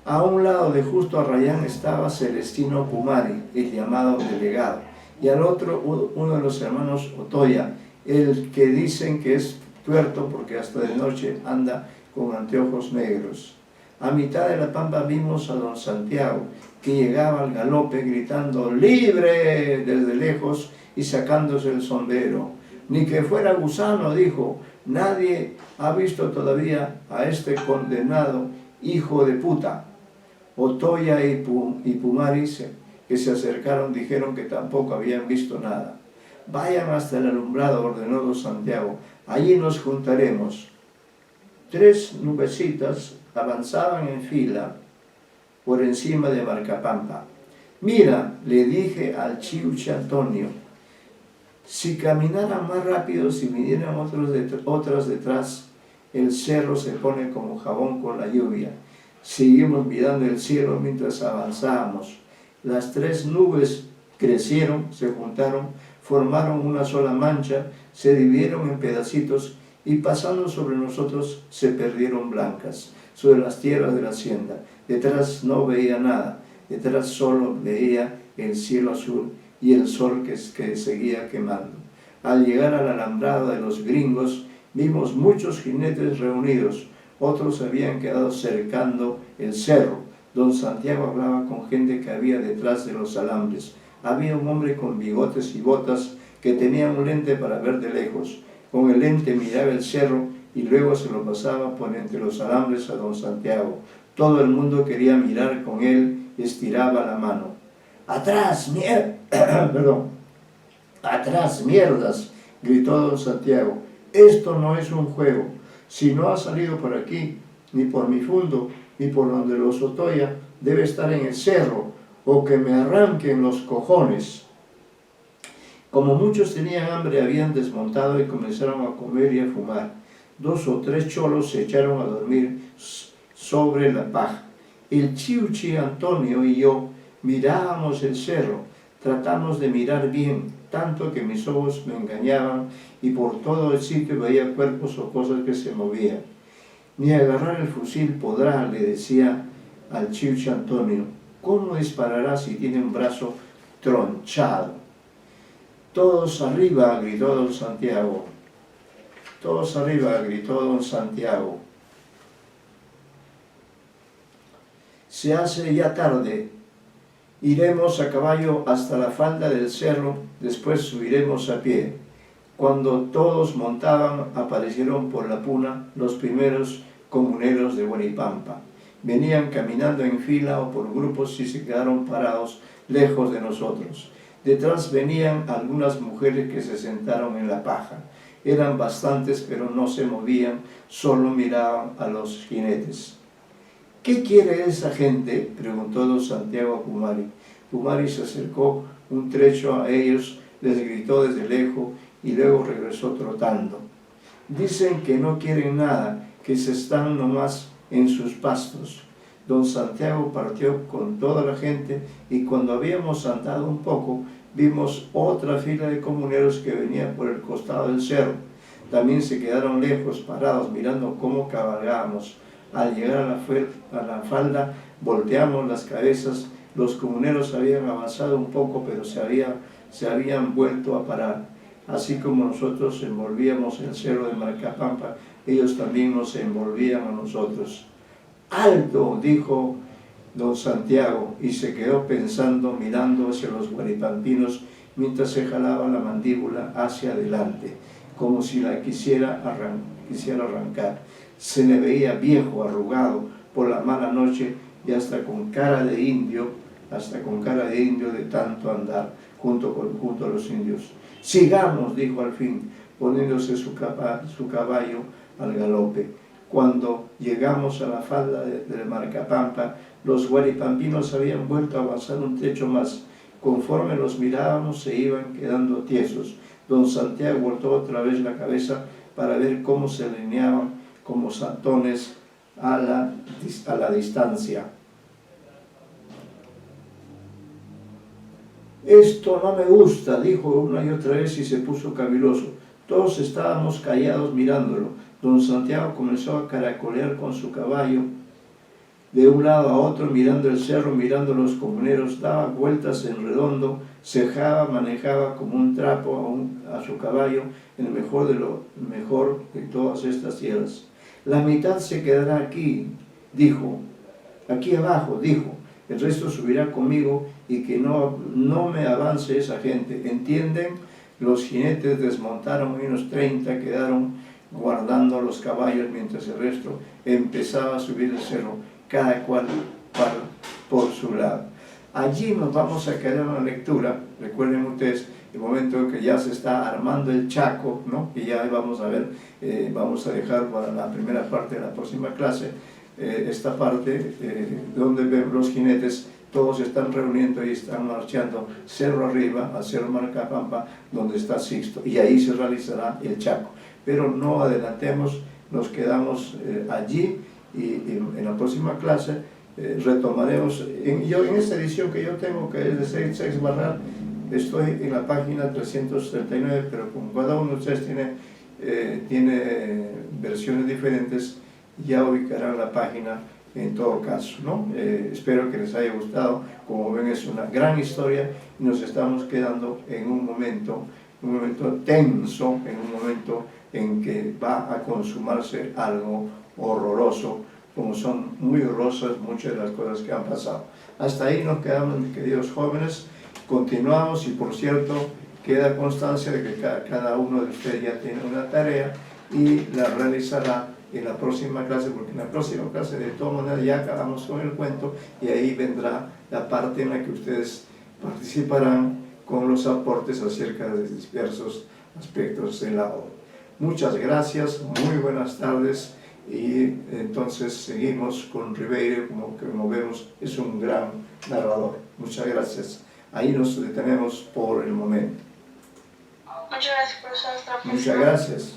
A un lado de Justo Arrayán estaba Celestino Pumari, el llamado delegado, y al otro uno de los hermanos Otoya, el que dicen que es tuerto porque hasta de noche anda con anteojos negros. A mitad de la pampa vimos a don Santiago, que llegaba al galope gritando ¡libre! Desde lejos y sacándose el sombrero. Ni que fuera gusano, dijo, nadie ha visto todavía a este condenado hijo de puta. Otoya y Pumari que se acercaron dijeron que tampoco habían visto nada. Vayan hasta el alumbrado, ordenó don Santiago, allí nos juntaremos. 3 nubecitas avanzaban en fila por encima de Marcapampa. Mira, le dije al Chiuchi Antonio, si caminaran más rápido, si vinieran otras detrás, el cerro se pone como jabón con la lluvia. Seguimos mirando el cielo mientras avanzábamos. Las 3 nubes crecieron, se juntaron, formaron una sola mancha, se dividieron en pedacitos y pasando sobre nosotros se perdieron blancas, sobre las tierras de la hacienda. Detrás no veía nada, detrás solo veía el cielo azul y el sol que seguía quemando. Al llegar al alambrado de los gringos, vimos muchos jinetes reunidos, otros habían quedado cercando el cerro. Don Santiago hablaba con gente que había detrás de los alambres. Había un hombre con bigotes y botas que tenía un lente para ver de lejos. Con el lente miraba el cerro y luego se lo pasaba por entre los alambres a don Santiago. Todo el mundo quería mirar con él y estiraba la mano. ¡Atrás, ¡Atrás, mierdas! Gritó don Santiago. Esto no es un juego. Si no ha salido por aquí, ni por mi fundo, ni por donde los Otoya, debe estar en el cerro, o que me arranquen los cojones. Como muchos tenían hambre, habían desmontado y comenzaron a comer y a fumar. 2 o 3 cholos se echaron a dormir sobre la paja. El Chiuchi Antonio y yo mirábamos el cerro, tratamos de mirar bien, tanto que mis ojos me engañaban y por todo el sitio veía cuerpos o cosas que se movían. Ni agarrar el fusil podrá, le decía al Chiuchi Antonio. ¿Cómo disparará si tiene un brazo tronchado? Todos arriba, gritó don Santiago. Todos arriba, gritó don Santiago. Se hace ya tarde. Iremos a caballo hasta la falda del cerro, después subiremos a pie. Cuando todos montaban, aparecieron por la puna los primeros comuneros de Huaripampa. Venían caminando en fila o por grupos y se quedaron parados lejos de nosotros. Detrás venían algunas mujeres que se sentaron en la paja. Eran bastantes, pero no se movían, solo miraban a los jinetes. ¿Qué quiere esa gente?, preguntó don Santiago a Pumari. Pumari se acercó un trecho a ellos, les gritó desde lejos y luego regresó trotando. Dicen que no quieren nada, que se están nomás en sus pastos. Don Santiago partió con toda la gente y cuando habíamos andado un poco, vimos otra fila de comuneros que venían por el costado del cerro. También se quedaron lejos, parados, mirando cómo cabalgábamos. Al llegar a la falda, volteamos las cabezas. Los comuneros habían avanzado un poco, pero se habían vuelto a parar. Así como nosotros envolvíamos el cerro de Marcapampa, ellos también nos envolvían a nosotros. ¡Alto!, dijo don Santiago, y se quedó pensando, mirando hacia los huaripampinos, mientras se jalaba la mandíbula hacia adelante, como si la quisiera arrancar. Se le veía viejo, arrugado por la mala noche y hasta con cara de indio de tanto andar junto a los indios. Sigamos, dijo al fin, poniéndose su caballo al galope. Cuando llegamos a la falda de Marcapampa, los huaripampinos habían vuelto a avanzar un trecho más. Conforme los mirábamos, se iban quedando tiesos. Don Santiago voltó otra vez la cabeza para ver cómo se alineaban como santones a la distancia. Esto no me gusta, dijo una y otra vez y se puso caviloso. Todos estábamos callados mirándolo. Don Santiago comenzó a caracolear con su caballo de un lado a otro, mirando el cerro, mirando los comuneros, daba vueltas en redondo, cejaba, manejaba como un trapo a su caballo, en el mejor de todas estas tierras. La mitad se quedará aquí, dijo, aquí abajo, dijo, el resto subirá conmigo y que no me avance esa gente, ¿entienden? Los jinetes desmontaron y unos 30 quedaron guardando los caballos mientras el resto empezaba a subir el cerro, cada cual por su lado. Allí nos vamos a quedar en la lectura. Recuerden ustedes el momento en que ya se está armando el Chaco, ¿no? Y ya vamos a ver, vamos a dejar para la primera parte de la próxima clase, esta parte donde ven los jinetes, todos se están reuniendo y están marchando cerro arriba a Cerro Maracapampa, donde está Sixto, y ahí se realizará el Chaco. Pero no adelantemos, nos quedamos allí y en la próxima clase retomaremos. En esta edición que yo tengo, que es de Seix Barral, estoy en la página 339, pero como cada uno de ustedes tiene versiones diferentes, ya ubicarán la página en todo caso, ¿no? Espero que les haya gustado. Como ven, es una gran historia y nos estamos quedando en un momento tenso, en un momento en que va a consumarse algo horroroso, como son muy horrorosas muchas de las cosas que han pasado. Hasta ahí nos quedamos, mis queridos jóvenes. Continuamos y, por cierto, queda constancia de que cada uno de ustedes ya tiene una tarea y la realizará en la próxima clase, porque en la próxima clase de todas maneras ya acabamos con el cuento y ahí vendrá la parte en la que ustedes participarán con los aportes acerca de diversos aspectos de la obra. Muchas gracias, muy buenas tardes, y entonces seguimos con Ribeiro, como vemos es un gran narrador. Muchas gracias. Ahí nos detenemos por el momento. Muchas gracias, profesor. Muchas gracias.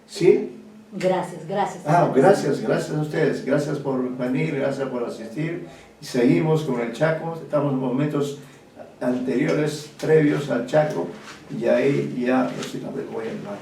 ¿Sí? Gracias. Gracias a ustedes, gracias por venir, gracias por asistir. Y seguimos con el Chaco, estamos en momentos anteriores, previos al Chaco, y ahí ya, pues, voy a hablar.